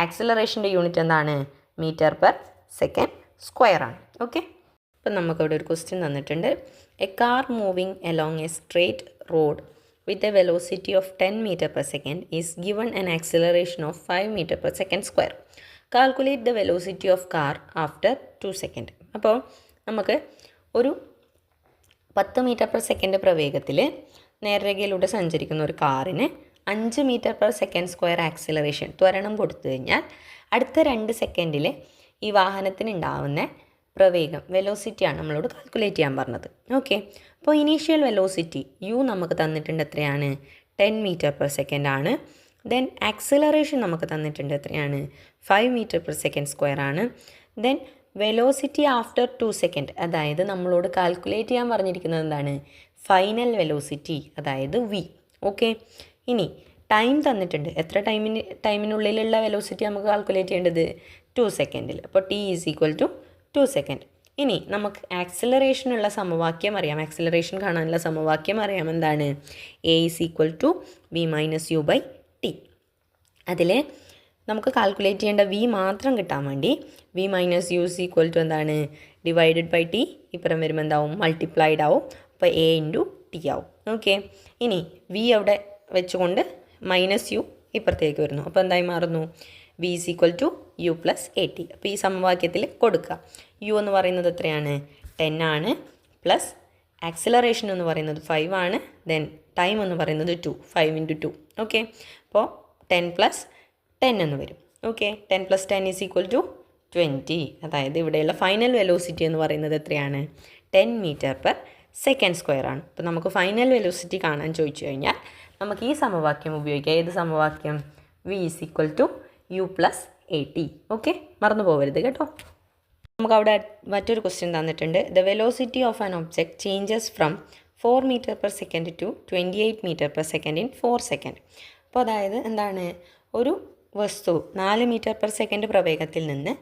A: ആക്സിലറേഷൻ്റെ യൂണിറ്റ് എന്താണ്? മീറ്റർ പെർ സെക്കൻഡ് സ്ക്വയർ ആണ്. ഓക്കെ, അപ്പം നമുക്കിവിടെ ഒരു ക്വസ്റ്റ്യൻ തന്നിട്ടുണ്ട്. A car moving along a straight road with a velocity of 10 meter per second is given an acceleration of 5 meter per second square. Calculate the velocity of car after 2 seconds. അപ്പോൾ നമുക്ക് ഒരു 10 മീറ്റർ പെർ സെക്കൻഡ് പ്രവേഗത്തിൽ നേർരേഖയിലൂടെ സഞ്ചരിക്കുന്ന ഒരു കാറിന് 5 metre per second square acceleration ത്വരണം കൊടുത്തു കഴിഞ്ഞാൽ അടുത്ത 2 സെക്കൻഡിൽ ഈ വാഹനത്തിന് ഉണ്ടാവുന്ന പ്രവേഗം, വെലോസിറ്റിയാണ് നമ്മളോട് കാൽക്കുലേറ്റ് ചെയ്യാൻ പറഞ്ഞത്. ഓക്കെ, അപ്പോൾ ഇനീഷ്യൽ വെലോസിറ്റി യു നമുക്ക് തന്നിട്ടുണ്ട് എത്രയാണ്? 10 മീറ്റർ പെർ സെക്കൻഡ് ആണ്. ദെൻ ആക്സിലറേഷൻ നമുക്ക് തന്നിട്ടുണ്ട് എത്രയാണ്? 5 മീറ്റർ പെർ സെക്കൻഡ് സ്ക്വയർ ആണ്. ദെൻ വെലോസിറ്റി ആഫ്റ്റർ 2 സെക്കൻഡ്, അതായത് നമ്മളോട് കാൽക്കുലേറ്റ് ചെയ്യാൻ പറഞ്ഞിരിക്കുന്നത് എന്താണ്? ഫൈനൽ വെലോസിറ്റി, അതായത് വി. ഓക്കെ, ഇനി ടൈം തന്നിട്ടുണ്ട്. എത്ര ടൈമിനുള്ളിലുള്ള വെലോസിറ്റി നമുക്ക് കാൽക്കുലേറ്റ് ചെയ്യേണ്ടത്? 2 സെക്കൻഡിൽ. അപ്പോൾ T is equal to 2 second. ഇനി നമുക്ക് ആക്സിലറേഷനുള്ള സമവാക്യം അറിയാം, ആക്സിലറേഷൻ കാണാനുള്ള സമവാക്യം അറിയാം. എന്താണ്? A is equal to V minus U by T. അതിൽ നമുക്ക് കാൽക്കുലേറ്റ് ചെയ്യേണ്ട വി മാത്രം കിട്ടാൻ വേണ്ടി V minus U is equal to എന്താണ്? Divided by T. ഇപ്പുറം വരുമ്പോൾ എന്താവും? മൾട്ടിപ്ലൈഡ് ആവും. അപ്പോൾ എ ഇൻറ്റു ടി ആവും. ഓക്കെ, ഇനി വി അവിടെ വെച്ചുകൊണ്ട് മൈനസ് യു ഇപ്പുറത്തേക്ക് വരുന്നു. അപ്പോൾ എന്തായി മാറുന്നു? V is equal to U plus A T. അപ്പോൾ ഈ സമവാക്യത്തിൽ കൊടുക്കുക. യു എന്ന് പറയുന്നത് എത്രയാണ്? 10 ആണ്. പ്ലസ് ആക്സിലറേഷൻ എന്ന് പറയുന്നത് 5 ആണ്. ദെൻ ടൈം എന്ന് പറയുന്നത് 2, 5 ഇൻറ്റു 2. ഓക്കെ, അപ്പോൾ 10 പ്ലസ് 10 എന്ന് വരും. Okay, 10 plus 10 is equal to 20. അതായത് ഇവിടെയുള്ള ഫൈനൽ വെലോസിറ്റി എന്ന് പറയുന്നത് എത്രയാണ്? 10 മീറ്റർ പെർ സെക്കൻഡ് സ്ക്വയർ ആണ്. അപ്പോൾ നമുക്ക് ഫൈനൽ വെലോസിറ്റി കാണാൻ ചോദിച്ചു കഴിഞ്ഞാൽ നമുക്ക് ഈ സമവാക്യം ഉപയോഗിക്കാം. ഏത് സമവാക്യം? V is equal to U plus A T. Okay, മറന്നു പോകരുത് കേട്ടോ. നമുക്ക് അവിടെ മറ്റൊരു ക്വസ്റ്റ്യൻ തന്നിട്ടുണ്ട്. The velocity of an object changes from 4 metre per second to 28 metre per second in 4 second. അപ്പോൾ അതായത് എന്താണ്? ഒരു വസ്തു 4 മീറ്റർ പെർ സെക്കൻഡ് പ്രവേഗത്തിൽ നിന്ന്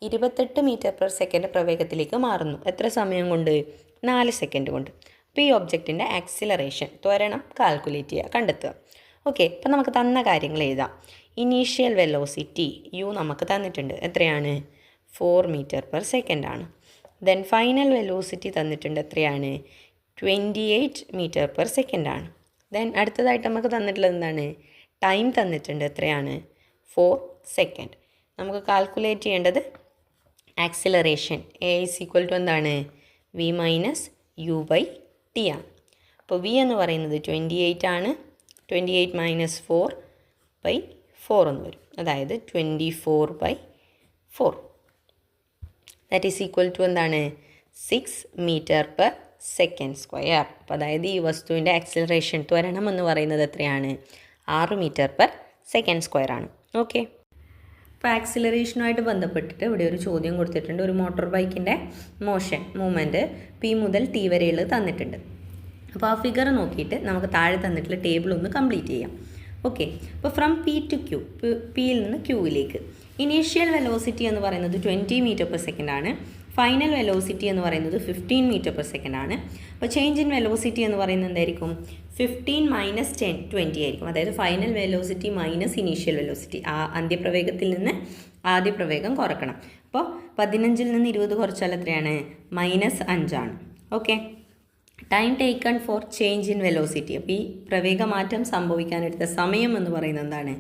A: 28 മീറ്റർ പെർ സെക്കൻഡ് പ്രവേഗത്തിലേക്ക് മാറുന്നു. എത്ര സമയം കൊണ്ട്? 4 സെക്കൻഡ് കൊണ്ട്. അപ്പോൾ ഈ ഒബ്ജക്റ്റിൻ്റെ ആക്സിലറേഷൻ, ത്വരണം കാൽക്കുലേറ്റ് ചെയ്യുക, കണ്ടെത്തുക. ഓക്കെ, അപ്പോൾ നമുക്ക് തന്ന കാര്യങ്ങൾ എഴുതാം. ഇനീഷ്യൽ വെലോസിറ്റി യു നമുക്ക് തന്നിട്ടുണ്ട്. എത്രയാണ്? 4 മീറ്റർ പെർ സെക്കൻഡ് ആണ്. ദെൻ ഫൈനൽ വെലോസിറ്റി തന്നിട്ടുണ്ട്. എത്രയാണ്? 28 മീറ്റർ പെർ സെക്കൻഡ് ആണ്. ദെൻ അടുത്തതായിട്ട് നമുക്ക് തന്നിട്ടുള്ളത് എന്താണ്? ടൈം തന്നിട്ടുണ്ട്. എത്രയാണ്? 4 സെക്കൻഡ്. നമുക്ക് കാൽക്കുലേറ്റ് ചെയ്യേണ്ടത് acceleration A is equal to എന്താണ്? V minus U by T ആണ്. അപ്പോൾ വി എന്ന് പറയുന്നത് 28 ആണ്. 28 മൈനസ് 4 ബൈ 4 എന്ന് വരും. അതായത് 24/4. ദാറ്റ് ഈസ് ഈക്വൽ ടു എന്താണ്? 6 മീറ്റർ പെർ സെക്കൻഡ് സ്ക്വയർ. അപ്പോൾ അതായത് ഈ വസ്തുവിൻ്റെ ആക്സിലറേഷൻ, ത്വരണം എന്ന് പറയുന്നത് എത്രയാണ്? 6 മീറ്റർ പെർ സെക്കൻഡ് സ്ക്വയർ ആണ്. ഓക്കെ, അപ്പോൾ ആക്സിലറേഷനുമായിട്ട് ബന്ധപ്പെട്ടിട്ട് ഇവിടെ ഒരു ചോദ്യം കൊടുത്തിട്ടുണ്ട്. ഒരു മോട്ടോർ ബൈക്കിൻ്റെ മൂവ്മെൻറ്റ് പി മുതൽ ടി വരെയുള്ളത് തന്നിട്ടുണ്ട്. അപ്പോൾ ആ ഫിഗർ നോക്കിയിട്ട് നമുക്ക് താഴെ തന്നിട്ടുള്ള ടേബിൾ ഒന്ന് കംപ്ലീറ്റ് ചെയ്യാം. ഓക്കെ, അപ്പോൾ ഫ്രം പി ടു ക്യൂ, പിയിൽ നിന്ന് ക്യൂവിലേക്ക് ഇനീഷ്യൽ വെലോസിറ്റി എന്ന് പറയുന്നത് 20 മീറ്റർ പെർ സെക്കൻഡ് ആണ്. ഫൈനൽ വെലോസിറ്റി എന്ന് പറയുന്നത് 15 മീറ്റർ പെർ സെക്കൻഡ് ആണ്. അപ്പോൾ ചേഞ്ച് ഇൻ വെലോസിറ്റി എന്ന് പറയുന്നത് എന്തായിരിക്കും? 15 മൈനസ് 20 ആയിരിക്കും. അതായത് final velocity minus initial velocity. ആ അന്ത്യപ്രവേഗത്തിൽ നിന്ന് ആദ്യ പ്രവേഗം കുറക്കണം. അപ്പോൾ 15 നിന്ന് 20 കുറച്ചാൽ എത്രയാണ്? -5 ആണ്. Okay, time taken four change in velocity. അപ്പോൾ ഈ പ്രവേഗമാറ്റം സംഭവിക്കാനെടുത്ത സമയം എന്ന് പറയുന്നത് എന്താണ്?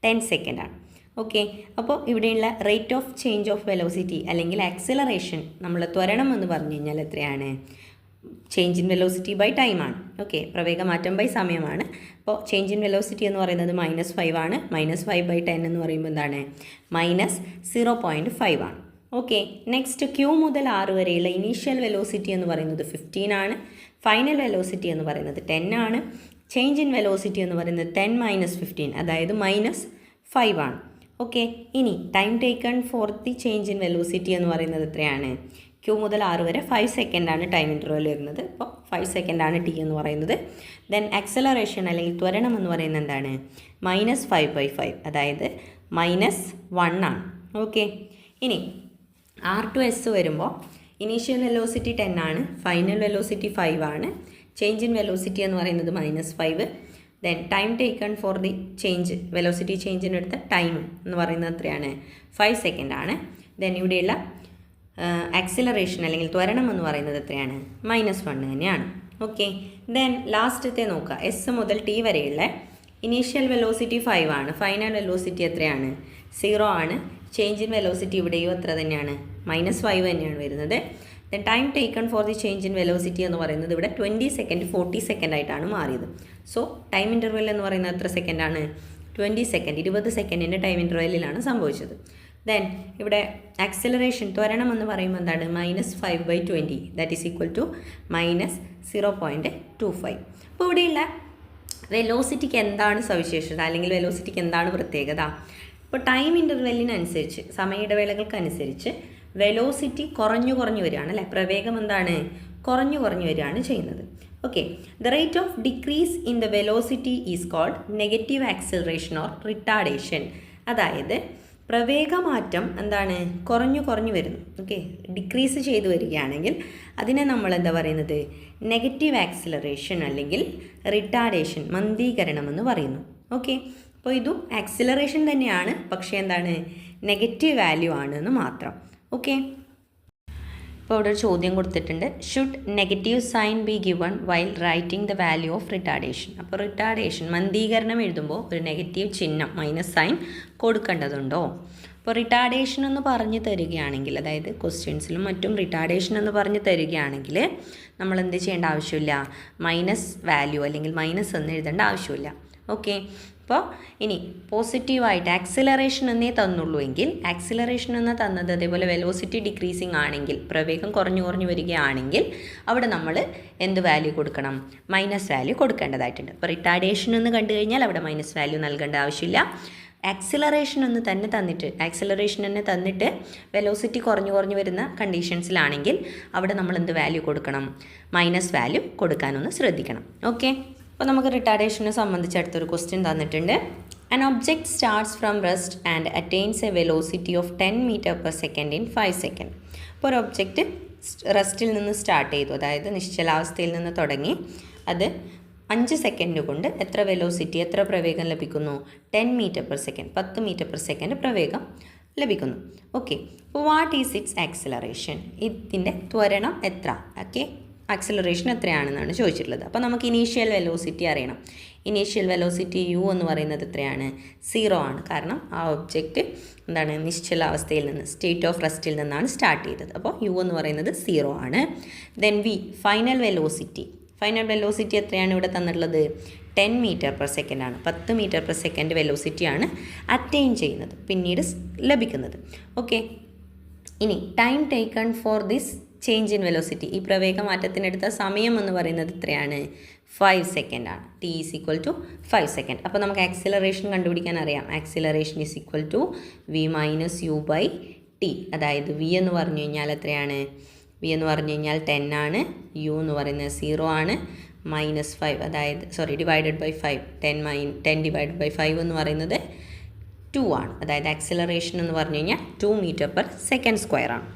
A: 10 സെക്കൻഡ് ആണ്. ഓക്കെ, അപ്പോൾ ഇവിടെയുള്ള rate of change of velocity അല്ലെങ്കിൽ ആക്സിലറേഷൻ, നമ്മൾ ത്വരണം എന്ന് പറഞ്ഞു കഴിഞ്ഞാൽ എത്രയാണ്? ചേഞ്ച് ഇൻ വെലോസിറ്റി ബൈ ടൈമാണ്. ഓക്കെ, പ്രവേഗമാറ്റം ബൈ സമയമാണ്. അപ്പോൾ ചേഞ്ച് ഇൻ വെലോസിറ്റി എന്ന് പറയുന്നത് -5 ആണ്. -5/10 എന്ന് പറയുമ്പോൾ എന്താണ്? -0.5 ആണ്. ഓക്കെ, നെക്സ്റ്റ് ക്യൂ മുതൽ 6 വരെയുള്ള ഇനീഷ്യൽ വെലോസിറ്റി എന്ന് പറയുന്നത് 15 ആണ്. ഫൈനൽ വെലോസിറ്റി എന്ന് പറയുന്നത് 10 ആണ്. ചേഞ്ച് ഇൻ വെലോസിറ്റി എന്ന് പറയുന്നത് 10 മൈനസ് 15, അതായത് -5 ആണ്. ഓക്കെ, ഇനി time taken for the change in velocity എന്ന് പറയുന്നത് എത്രയാണ്? ക്യൂ മുതൽ 6 വരെ 5 സെക്കൻഡാണ് ടൈം ഇൻ്റർവെൽ വരുന്നത്. അപ്പോൾ 5 സെക്കൻഡാണ് ടി എന്ന് പറയുന്നത്. ദെൻ ആക്സലറേഷൻ അല്ലെങ്കിൽ ത്വരണം എന്ന് പറയുന്നത് എന്താണ്? -5/5, അതായത് -1 ആണ്. ഓക്കെ, ഇനി R2S വരുമ്പോൾ ഇനീഷ്യൽ വെലോസിറ്റി 10 ആണ്, ഫൈനൽ വെലോസിറ്റി 5 ആണ്. ചേഞ്ച് ഇൻ വെലോസിറ്റി എന്ന് പറയുന്നത് -5. Then time taken for the change, velocity ചേഞ്ചിനെടുത്ത ടൈം എന്ന് പറയുന്നത് എത്രയാണ്? 5 സെക്കൻഡ് ആണ്. ദെൻ ഇവിടെയുള്ള ആക്സിലറേഷൻ അല്ലെങ്കിൽ ത്വരണം എന്ന് പറയുന്നത് എത്രയാണ്? -1 തന്നെയാണ്. ഓക്കെ. ദെൻ ലാസ്റ്റത്തെ നോക്കുക. എസ് മുതൽ ടി വരെയുള്ള ഇനീഷ്യൽ വെലോസിറ്റി 5 ആണ്, ഫൈനൽ വെലോസിറ്റി എത്രയാണ്? 0 ആണ്. ചേഞ്ച് ഇൻ വെലോസിറ്റി ഇവിടെയും എത്ര തന്നെയാണ്? -5 തന്നെയാണ് വരുന്നത്. Then time taken for the change in velocity എന്ന് പറയുന്നത് ഇവിടെ 20 സെക്കൻഡ് 40 സെക്കൻഡ് ആയിട്ടാണ് മാറിയത്. സോ ടൈം ഇൻ്റർവെൽ എന്ന് പറയുന്നത് എത്ര സെക്കൻഡാണ്? 20 സെക്കൻഡ്, 20 സെക്കൻഡിൻ്റെ ടൈം ഇൻ്റർവെല്ലിലാണ് സംഭവിച്ചത്. ദെൻ ഇവിടെ ആക്സിലറേഷൻ ത്വരണം എന്ന് പറയുമ്പോൾ എന്താണ്? -5/20 ദാറ്റ് ഈസ് ഈക്വൽ ടു -0.25. അപ്പോൾ ഇവിടെയുള്ള വെലോസിറ്റിക്ക് എന്താണ് സവിശേഷത അല്ലെങ്കിൽ വെലോസിറ്റിക്ക് എന്താണ് പ്രത്യേകത? ഇപ്പോൾ ടൈം ഇൻ്റർവെല്ലിനനുസരിച്ച്, സമയ ഇടവേളകൾക്കനുസരിച്ച് വെലോസിറ്റി കുറഞ്ഞു വരികയാണ് അല്ലേ? പ്രവേഗം എന്താണ്? കുറഞ്ഞു വരികയാണ് ചെയ്യുന്നത്. Okay. The rate of decrease in the velocity is called negative acceleration or retardation. അതായത് പ്രവേഗമാറ്റം എന്താണ്? കുറഞ്ഞു വരുന്നു. ഓക്കെ. ഡിക്രീസ് ചെയ്തു വരികയാണെങ്കിൽ അതിനെ നമ്മൾ എന്താ പറയുന്നത്? നെഗറ്റീവ് ആക്സിലറേഷൻ അല്ലെങ്കിൽ റിട്ടാർഡേഷൻ, മന്ദീകരണം എന്ന് പറയുന്നു. ഓക്കെ. അപ്പോൾ ഇതും ആക്സിലറേഷൻ തന്നെയാണ്, പക്ഷേ എന്താണ്? നെഗറ്റീവ് വാല്യൂ ആണെന്ന് മാത്രം. ഓക്കെ. ഇപ്പോൾ ഇവിടെ ഒരു ചോദ്യം കൊടുത്തിട്ടുണ്ട്. Should negative sign be given while writing the value of retardation. അപ്പോൾ റിട്ടാർഡേഷൻ, മന്ദീകരണം എഴുതുമ്പോൾ ഒരു നെഗറ്റീവ് ചിഹ്നം -സൈൻ കൊടുക്കേണ്ടതുണ്ടോ? അപ്പോൾ റിട്ടാർഡേഷൻ എന്ന് പറഞ്ഞു തരികയാണെങ്കിൽ, അതായത് ക്വസ്റ്റ്യൻസിലും മറ്റും റിട്ടാർഡേഷൻ എന്ന് പറഞ്ഞു തരികയാണെങ്കിൽ നമ്മൾ എന്ത് ചെയ്യേണ്ട ആവശ്യമില്ല? വാല്യൂ അല്ലെങ്കിൽ മൈനസ് എന്ന് എഴുതേണ്ട ആവശ്യമില്ല. ഓക്കെ. അപ്പോൾ ഇനി പോസിറ്റീവായിട്ട് ആക്സിലറേഷൻ എന്നേ തന്നുള്ളൂ എങ്കിൽ, ആക്സിലറേഷൻ എന്ന് തന്നത് അതേപോലെ വെലോസിറ്റി ഡിക്രീസിങ് ആണെങ്കിൽ, പ്രവേഗം കുറഞ്ഞു വരികയാണെങ്കിൽ അവിടെ നമ്മൾ എന്ത് വാല്യൂ കൊടുക്കണം? വാല്യൂ കൊടുക്കേണ്ടതായിട്ടുണ്ട്. അപ്പോൾ റിട്ടാർഡേഷൻ എന്ന് കണ്ടു കഴിഞ്ഞാൽ അവിടെ വാല്യൂ നൽകേണ്ട ആവശ്യമില്ല. ആക്സിലറേഷൻ എന്ന് തന്നെ തന്നിട്ട് വെലോസിറ്റി കുറഞ്ഞു വരുന്ന കണ്ടീഷൻസിലാണെങ്കിൽ അവിടെ നമ്മൾ എന്ത് വാല്യൂ കൊടുക്കണം? വാല്യൂ കൊടുക്കാനൊന്ന് ശ്രദ്ധിക്കണം. ഓക്കെ. അപ്പോൾ നമുക്ക് റിട്ടാർഡേഷനെ സംബന്ധിച്ച് അടുത്തൊരു ക്വസ്റ്റ്യൻ തന്നിട്ടുണ്ട്. An object starts from rest and attains a velocity of 10 m/s in 5 seconds. അപ്പോൾ ഒരു ഒബ്ജക്റ്റ് റെസ്റ്റിൽ നിന്ന് സ്റ്റാർട്ട് ചെയ്തു, അതായത് നിശ്ചലാവസ്ഥയിൽ നിന്ന് തുടങ്ങി അത് 5 സെക്കൻഡ് കൊണ്ട് എത്ര വെലോസിറ്റി, എത്ര പ്രവേഗം ലഭിക്കുന്നു? 10 m/s, 10 m/s പ്രവേഗം ലഭിക്കുന്നു. ഓക്കെ. അപ്പോൾ വാട്ട് ഈസ് ഇറ്റ്സ് ആക്സിലറേഷൻ? ഇതിൻ്റെ ത്വരണം എത്ര? ഓക്കെ. ആക്സിലറേഷൻ എത്രയാണെന്നാണ് ചോദിച്ചിട്ടുള്ളത്. അപ്പോൾ നമുക്ക് ഇനീഷ്യൽ വെലോസിറ്റി അറിയണം. ഇനീഷ്യൽ വെലോസിറ്റി u എന്ന് പറയുന്നത് എത്രയാണ്? 0 ആണ്. കാരണം ആ ഒബ്ജക്റ്റ് എന്താണ്? നിശ്ചലാവസ്ഥയിൽ നിന്ന്, സ്റ്റേറ്റ് ഓഫ് റെസ്റ്റിൽ നിന്നാണ് സ്റ്റാർട്ട് ചെയ്തത്. അപ്പോൾ u എന്ന് പറയുന്നത് 0 ആണ്. ദെൻ v, ഫൈനൽ വെലോസിറ്റി എത്രയാണ് ഇവിടെ തന്നിട്ടുള്ളത്? 10 m/s ആണ്. 10 m/s വെലോസിറ്റിയാണ് അറ്റൈൻ ചെയ്യുന്നത്, പിന്നീട് ലഭിക്കുന്നത്. ഓക്കെ. ഇനി time taken for this change in velocity, ഈ പ്രവേഗമാറ്റത്തിനെടുത്ത സമയം എന്ന് പറയുന്നത് എത്രയാണ്? 5 സെക്കൻഡ് ആണ്. t is equal to 5 second. അപ്പോൾ നമുക്ക് ആക്സിലറേഷൻ കണ്ടുപിടിക്കാൻ അറിയാം. Acceleration is equal to v - u/t. അതായത് v എന്ന് പറഞ്ഞു കഴിഞ്ഞാൽ എത്രയാണ്? v എന്ന് പറഞ്ഞു കഴിഞ്ഞാൽ 10 ആണ്, u എന്ന് പറയുന്നത് 0 ആണ്, -5 അതായത് ഡിവൈഡഡ് ബൈ 5, 10 ഡിവൈഡഡ് ബൈ 5 എന്ന് പറയുന്നത് 2 ആണ്. അതായത് ആക്സിലറേഷൻ എന്ന് പറഞ്ഞു കഴിഞ്ഞാൽ 2 m/s² ആണ്.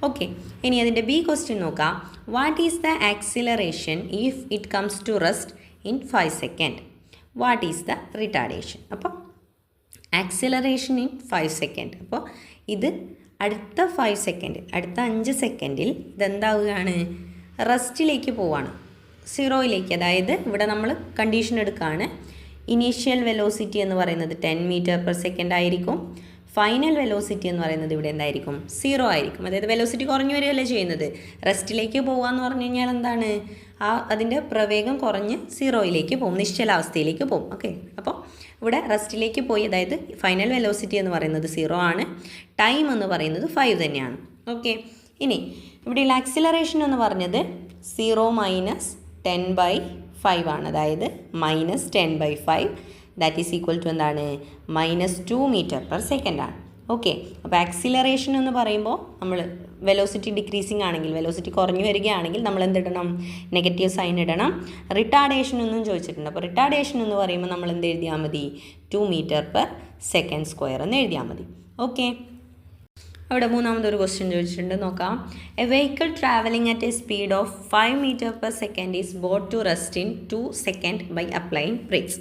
A: ഓക്കെ. ഇനി അതിൻ്റെ ബി ക്വസ്റ്റ്യൻ നോക്കാം. What is the acceleration if it comes to rest in 5 second? What is the retardation? അപ്പോൾ ആക്സിലറേഷൻ ഇൻ 5 സെക്കൻഡ്. അപ്പോൾ ഇത് അടുത്ത 5 സെക്കൻഡ്, അടുത്ത 5 സെക്കൻഡിൽ ഇതെന്താവുകയാണ്? റെസ്റ്റിലേക്ക് പോവാണ്, 0യിലേക്ക്. അതായത് ഇവിടെ നമ്മൾ കണ്ടീഷൻ എടുക്കുകയാണ്. ഇനീഷ്യൽ വെലോസിറ്റി എന്ന് പറയുന്നത് 10 m/s ആയിരിക്കും. ഫൈനൽ വെലോസിറ്റി എന്ന് പറയുന്നത് ഇവിടെ എന്തായിരിക്കും? 0 ആയിരിക്കും. അതായത് വെലോസിറ്റി കുറഞ്ഞു വരികയല്ലേ ചെയ്യുന്നത്. റെസ്റ്റിലേക്ക് പോകുക എന്ന് പറഞ്ഞു കഴിഞ്ഞാൽ എന്താണ്? അതിൻ്റെ പ്രവേഗം കുറഞ്ഞ് 0യിലേക്ക് പോകും, നിശ്ചലാവസ്ഥയിലേക്ക് പോകും. ഓക്കെ. അപ്പോൾ ഇവിടെ റെസ്റ്റിലേക്ക് പോയി, അതായത് ഫൈനൽ വെലോസിറ്റി എന്ന് പറയുന്നത് 0 ആണ്, ടൈം എന്ന് പറയുന്നത് 5 തന്നെയാണ്. ഓക്കെ. ഇനി ഇവിടെയുള്ള ആക്സിലറേഷൻ എന്ന് പറഞ്ഞത് 0 - 10/5 ആണ്. അതായത് -10/5 ദാറ്റ് ഈസ് ഈക്വൽ ടു എന്താണ്? -2 m/s ആണ്. ഓക്കെ. അപ്പോൾ ആക്സിലറേഷൻ എന്ന് പറയുമ്പോൾ നമ്മൾ വെലോസിറ്റി ഡിക്രീസിങ് ആണെങ്കിൽ, വെലോസിറ്റി കുറഞ്ഞു വരികയാണെങ്കിൽ നമ്മൾ എന്തിടണം? നെഗറ്റീവ് സൈൻ ഇടണം. റിട്ടാർഡേഷൻ എന്നും ചോദിച്ചിട്ടുണ്ട്. അപ്പോൾ റിട്ടാർഡേഷൻ എന്ന് പറയുമ്പോൾ നമ്മൾ എന്ത് എഴുതിയാൽ മതി? 2 m/s² എന്ന് എഴുതിയാൽ മതി. ഓക്കെ. അവിടെ മൂന്നാമതൊരു ക്വസ്റ്റ്യൻ ചോദിച്ചിട്ടുണ്ട്, നോക്കാം. A vehicle travelling at a speed of 5 metre per second is brought to rest in 2 second by applying brakes.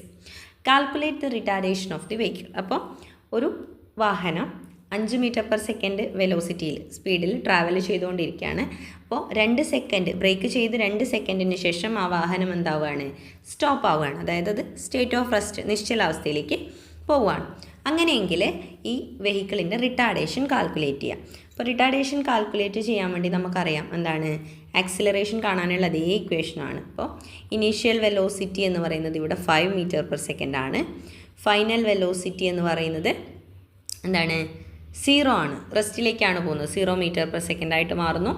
A: Calculate the retardation of the vehicle. അപ്പോൾ ഒരു വാഹനം 5 മീറ്റർ പെർ സെക്കൻഡ് വെലോസിറ്റിയിൽ സ്പീഡിൽ ട്രാവൽ ചെയ്തുകൊണ്ടിരിക്കുകയാണ്. അപ്പോൾ 2 സെക്കൻഡ് ബ്രേക്ക് ചെയ്ത് 2 സെക്കൻഡിന് ശേഷം ആ വാഹനം എന്താവുകയാണ്, സ്റ്റോപ്പ് ആവുകയാണ്. അതായത് അത് സ്റ്റേറ്റ് ഓഫ് റെസ്റ്റ്, നിശ്ചലാവസ്ഥയിലേക്ക് പോവുകയാണ്. അങ്ങനെയെങ്കിൽ ഈ വെഹിക്കിളിൻ്റെ റിട്ടാർഡേഷൻ കാൽക്കുലേറ്റ് ചെയ്യാം. അപ്പോൾ റിട്ടാർഡേഷൻ കാൽക്കുലേറ്റ് ചെയ്യാൻ വേണ്ടി നമുക്കറിയാം എന്താണ്, ആക്സിലറേഷൻ കാണാനുള്ള അതേ ഇക്വേഷനാണ്. അപ്പോൾ ഇനീഷ്യൽ വെലോസിറ്റി എന്ന് പറയുന്നത് ഇവിടെ 5 മീറ്റർ പെർ സെക്കൻഡ് ആണ്. ഫൈനൽ വെലോസിറ്റി എന്ന് പറയുന്നത് എന്താണ്, 0 ആണ്, റെസ്റ്റിലേക്കാണ് പോകുന്നത്, 0 മീറ്റർ പെർ സെക്കൻഡ് ആയിട്ട് മാറുന്നു.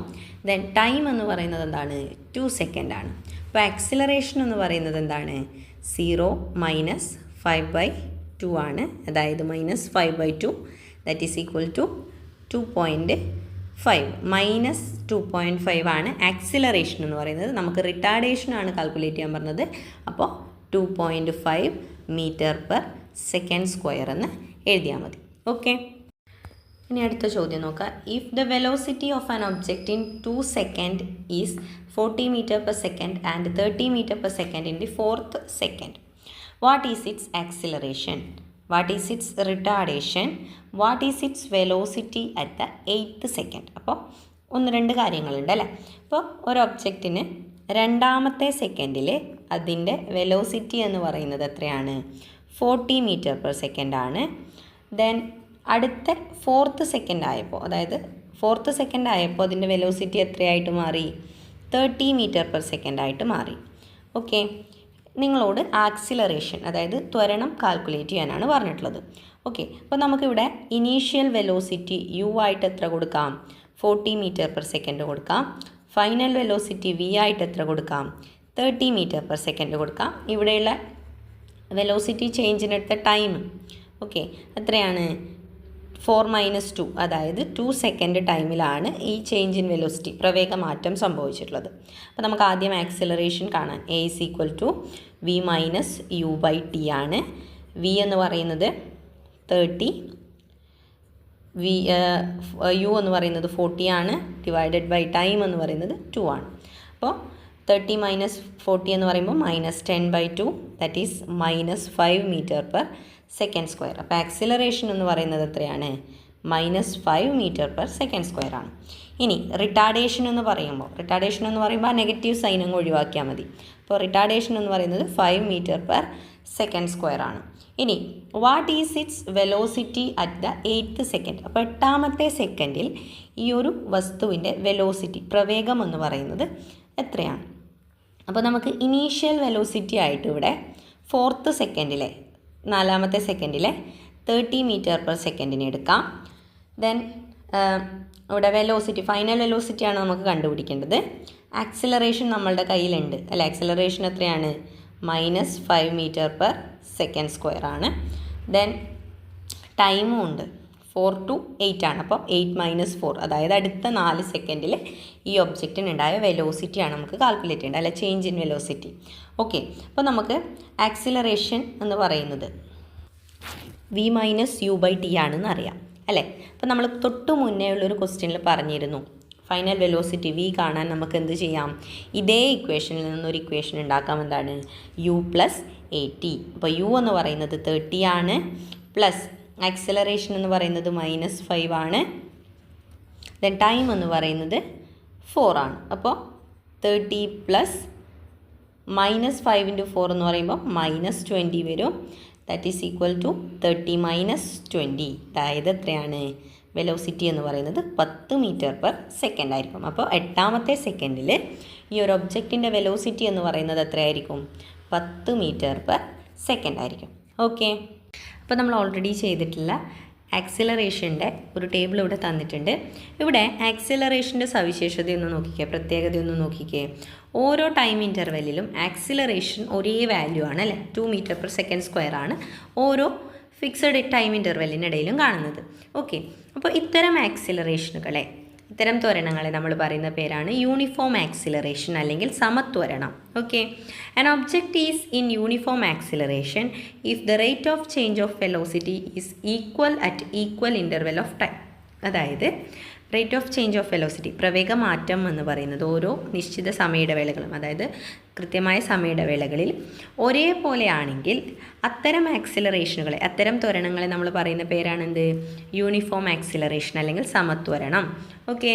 A: ദെൻ ടൈം എന്ന് പറയുന്നത് എന്താണ്, 2 സെക്കൻഡ് ആണ്. അപ്പോൾ ആക്സിലറേഷൻ എന്ന് പറയുന്നത് എന്താണ്, 0 മൈനസ് 5/2 ആണ്. അതായത് minus 5/2 that is equal to 2.5. Minus 2.5 ആണ് ആക്സിലറേഷൻ എന്ന് പറയുന്നത്. നമുക്ക് റിട്ടാർഡേഷൻ ആണ് കാൽക്കുലേറ്റ് ചെയ്യാൻ പറഞ്ഞത്. അപ്പോൾ 2.5 മീറ്റർ പെർ സെക്കൻഡ് സ്ക്വയർ എന്ന് എഴുതിയാൽ മതി. ഓക്കെ, ഇനി അടുത്ത ചോദ്യം നോക്കാം. If the velocity of an object in 2 second is 40 metre per second and 30 metre per second in the 4th second, what is its acceleration, what is its retardation, what is its velocity at the 8th second. അപ്പോൾ 1-2 കാര്യങ്ങളുണ്ട് അല്ലേ. അപ്പോൾ ഒരു ഒബ്ജക്റ്റിന് 2ാമത്തെ സെക്കൻഡിൽ അതിൻ്റെ വെലോസിറ്റി എന്ന് പറയുന്നത് എത്രയാണ്, 40 മീറ്റർ പെർ സെക്കൻഡ് ആണ്. ദെൻ അടുത്ത 4th സെക്കൻഡ് ആയപ്പോൾ, അതായത് 4th സെക്കൻഡ് ആയപ്പോൾ അതിൻ്റെ വെലോസിറ്റി എത്രയായിട്ട് മാറി, 30 മീറ്റർ പെർ സെക്കൻഡ് ആയിട്ട് മാറി. ഓക്കെ, നിങ്ങളോട് ആക്സിലറേഷൻ അതായത് ത്വരണം കാൽക്കുലേറ്റ് ചെയ്യാനാണ് പറഞ്ഞിട്ടുള്ളത്. ഓക്കെ, അപ്പോൾ നമുക്കിവിടെ ഇനീഷ്യൽ വെലോസിറ്റി യു ആയിട്ട് എത്ര കൊടുക്കാം, 40 മീറ്റർ പെർ സെക്കൻഡ് കൊടുക്കാം. ഫൈനൽ വെലോസിറ്റി വി ആയിട്ട് എത്ര കൊടുക്കാം, 30 മീറ്റർ പെർ സെക്കൻഡ് കൊടുക്കാം. ഇവിടെയുള്ള വെലോസിറ്റി ചേഞ്ചിനെടുത്ത ടൈം ഓക്കെ എത്രയാണ്, 4 - 2, അതായത് 2 സെക്കൻഡ് ടൈമിലാണ് ഈ ചേഞ്ച് ഇൻ വെലോസിറ്റി പ്രവേഗ മാറ്റം സംഭവിച്ചിട്ടുള്ളത്. അപ്പോൾ നമുക്ക് ആദ്യം ആക്സിലറേഷൻ കാണാൻ. A is equal to V minus U by T ആണ്. വി എന്ന് പറയുന്നത് 30, യു എന്ന് പറയുന്നത് 40 ആണ്, ഡിവൈഡഡ് ബൈ ടൈം എന്ന് പറയുന്നത് 2 ആണ്. അപ്പോൾ 30 - 40 എന്ന് പറയുമ്പോൾ -10/2 that is -5 metre per second square. അപ്പോൾ ആക്സിലറേഷൻ എന്ന് പറയുന്നത് എത്രയാണ്, -5 മീറ്റർ പെർ സെക്കൻഡ് സ്ക്വയർ ആണ്. ഇനി റിട്ടാർഡേഷൻ എന്ന് പറയുമ്പോൾ ആ നെഗറ്റീവ് സൈൻ അങ്ങ് ഒഴിവാക്കിയാൽ മതി. അപ്പോൾ റിട്ടാർഡേഷൻ എന്ന് പറയുന്നത് 5 മീറ്റർ പെർ സെക്കൻഡ് സ്ക്വയർ ആണ്. ഇനി what is its velocity at the 8th second. അപ്പോൾ 8ാമത്തെ സെക്കൻഡിൽ ഈ ഒരു വസ്തുവിൻ്റെ വെലോസിറ്റി പ്രവേഗം എന്ന് പറയുന്നത് എത്രയാണ്. അപ്പോൾ നമുക്ക് ഇനീഷ്യൽ വെലോസിറ്റി ആയിട്ട് ഇവിടെ 4th സെക്കൻഡിലെ 4ാമത്തെ സെക്കൻഡിലെ 30 മീറ്റർ പെർ സെക്കൻഡിന് എടുക്കാം. ദെൻ ഇവിടെ വെലോസിറ്റി ഫൈനൽ വെലോസിറ്റിയാണ് നമുക്ക് കണ്ടുപിടിക്കേണ്ടത്. ആക്സിലറേഷൻ നമ്മളുടെ കയ്യിലുണ്ട് അല്ലേ. ആക്സിലറേഷൻ എത്രയാണ്, -5 മീറ്റർ പെർ സെക്കൻഡ് സ്ക്വയർ ആണ്. ദെൻ ടൈമും ഉണ്ട്, 4 to 8 ആണ്. അപ്പോൾ 8 - 4 അതായത് അടുത്ത 4 സെക്കൻഡിൽ ഈ ഒബ്ജക്റ്റിനുണ്ടായ വെലോസിറ്റിയാണ് നമുക്ക് കാൽക്കുലേറ്റ് ചെയ്യേണ്ടത് അല്ലെ, ചേഞ്ച് ഇൻ വെലോസിറ്റി. ഓക്കെ, അപ്പോൾ നമുക്ക് ആക്സിലറേഷൻ എന്ന് പറയുന്നത് V minus U by T ആണെന്ന് അറിയാം അല്ലേ. അപ്പോൾ നമ്മൾ തൊട്ട് മുന്നേ ഉള്ളൊരു ക്വസ്റ്റ്യനിൽ പറഞ്ഞിരുന്നു ഫൈനൽ വെലോസിറ്റി വി കാണാൻ നമുക്ക് എന്ത് ചെയ്യാം, ഇതേ ഇക്വേഷനിൽ നിന്നൊരു ഇക്വേഷൻ ഉണ്ടാക്കാം. എന്താണ്, യു പ്ലസ് എ ടി. അപ്പോൾ യു എന്ന് പറയുന്നത് 30 ആണ്, പ്ലസ് ആക്സിലറേഷൻ എന്ന് പറയുന്നത് -5 ആണ്, ദെൻ ടൈം എന്ന് പറയുന്നത് 4 ആണ്. അപ്പോൾ 30 പ്ലസ് -5 × 4 എന്ന് പറയുമ്പോൾ -20 വരും. That is equal to 30 - 20. അതായത് എത്രയാണ്, വെലോസിറ്റി എന്ന് പറയുന്നത് 10 മീറ്റർ പെർ സെക്കൻഡ് ആയിരിക്കും. അപ്പോൾ 8ാമത്തെ സെക്കൻഡിൽ ഈ ഒരു ഒബ്ജക്റ്റിൻ്റെ വെലോസിറ്റി എന്ന് പറയുന്നത് എത്രയായിരിക്കും, 10 മീറ്റർ പെർ സെക്കൻഡ് ആയിരിക്കും. ഓക്കെ, അപ്പോൾ നമ്മൾ ഓൾറെഡി ചെയ്തിട്ടുള്ള ആക്സിലറേഷൻ്റെ ഒരു ടേബിൾ ഇവിടെ തന്നിട്ടുണ്ട്. ഇവിടെ ആക്സിലറേഷൻ്റെ സവിശേഷതയൊന്ന് നോക്കിക്കേ, പ്രത്യേകതയൊന്ന് നോക്കിക്കേ. ഓരോ ടൈം ഇൻ്റർവെല്ലിലും ആക്സിലറേഷൻ ഒരേ വാല്യൂ ആണ് അല്ലേ, 2 മീറ്റർ പെർ സെക്കൻഡ് സ്ക്വയർ ആണ് ഓരോ ഫിക്സഡ് ടൈം ഇൻ്റർവെല്ലിനിടയിലും കാണുന്നത്. ഓക്കെ, അപ്പോൾ ഇത്തരം ആക്സിലറേഷനുകളെ, ഇത്തരം ത്വരണങ്ങളെ നമ്മൾ പറയുന്ന പേരാണ് യൂണിഫോം ആക്സിലറേഷൻ അല്ലെങ്കിൽ സമത്വരണം. Okay, an object is in uniform acceleration if the rate of change of velocity is equal at equal interval of time. അതായത് rate of change of velocity, പ്രവേഗ മാറ്റം എന്ന് പറയുന്നത് ഓരോ നിശ്ചിത സമയിടവേളകളും, അതായത് കൃത്യമായ സമയിടവേളകളിൽ ഒരേപോലെയാണെങ്കിൽ അത്തരം ആക്സിലറേഷനുകളെ, അത്തരം ത്വരണങ്ങളെ നമ്മൾ പറയുന്ന പേരാണെന്ത്? യൂണിഫോം ആക്സിലറേഷൻ അല്ലെങ്കിൽ സമത്വരണം. ഓക്കെ,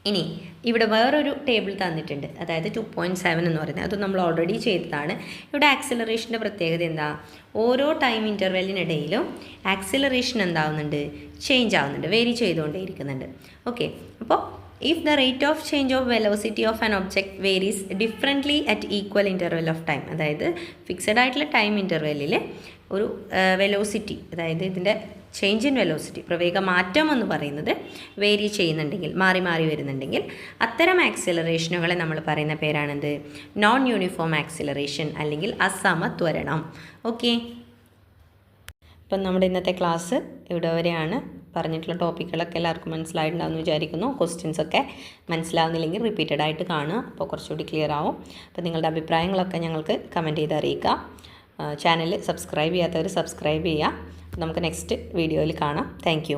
A: ഇനി ഇവിടെ വേറൊരു ടേബിൾ തന്നിട്ടുണ്ട്, അതായത് 2.7 എന്ന് പറയുന്നത്, അത് നമ്മൾ ഓൾറെഡി ചെയ്തതാണ്. ഇവിടെ ആക്സിലറേഷൻ്റെ പ്രത്യേകത എന്താ? ഓരോ ടൈം ഇൻ്റർവെല്ലിനിടയിലും ആക്സിലറേഷൻ എന്താവുന്നുണ്ട്? ചേഞ്ച് ആവുന്നുണ്ട്, വേരി ചെയ്തുകൊണ്ടേയിരിക്കുന്നുണ്ട്. ഓക്കെ, അപ്പോൾ if the rate of change of velocity of an object varies differently at equal interval of time, അതായത് ഫിക്സഡ് ആയിട്ടുള്ള ടൈം ഇൻ്റർവെല്ലിൽ ഒരു വെലോസിറ്റി, അതായത് ഇതിൻ്റെ ചേഞ്ച് ഇൻ വെലോസിറ്റി, പ്രവേഗ മാറ്റം എന്ന് പറയുന്നത് വേരി ചെയ്യുന്നുണ്ടെങ്കിൽ, മാറി മാറി വരുന്നുണ്ടെങ്കിൽ, അത്തരം ആക്സിലറേഷനുകളെ നമ്മൾ പറയുന്ന പേരാണെന്ത്? നോൺ യൂണിഫോം ആക്സിലറേഷൻ അല്ലെങ്കിൽ അസമത്വരണം. ഓക്കെ, ഇപ്പം നമ്മുടെ ഇന്നത്തെ ക്ലാസ് ഇവിടെ വരെയാണ്. പറഞ്ഞിട്ടുള്ള ടോപ്പിക്കുകളൊക്കെ എല്ലാവർക്കും മനസ്സിലായിട്ടുണ്ടാകുമെന്ന് വിചാരിക്കുന്നു. ക്വസ്റ്റ്യൻസൊക്കെ മനസ്സിലാവുന്നില്ലെങ്കിൽ റിപ്പീറ്റഡ് ആയിട്ട് കാണുക, അപ്പോൾ കുറച്ചുകൂടി ക്ലിയർ ആവും. അപ്പോൾ നിങ്ങളുടെ അഭിപ്രായങ്ങളൊക്കെ ഞങ്ങൾക്ക് കമൻറ്റ് ചെയ്ത് അറിയിക്കുക. ചാനൽ സബ്സ്ക്രൈബ് ചെയ്യാത്തവർ സബ്സ്ക്രൈബ് ചെയ്യുക. നമുക്ക് നെക്സ്റ്റ് വീഡിയോയിൽ കാണാം. താങ്ക്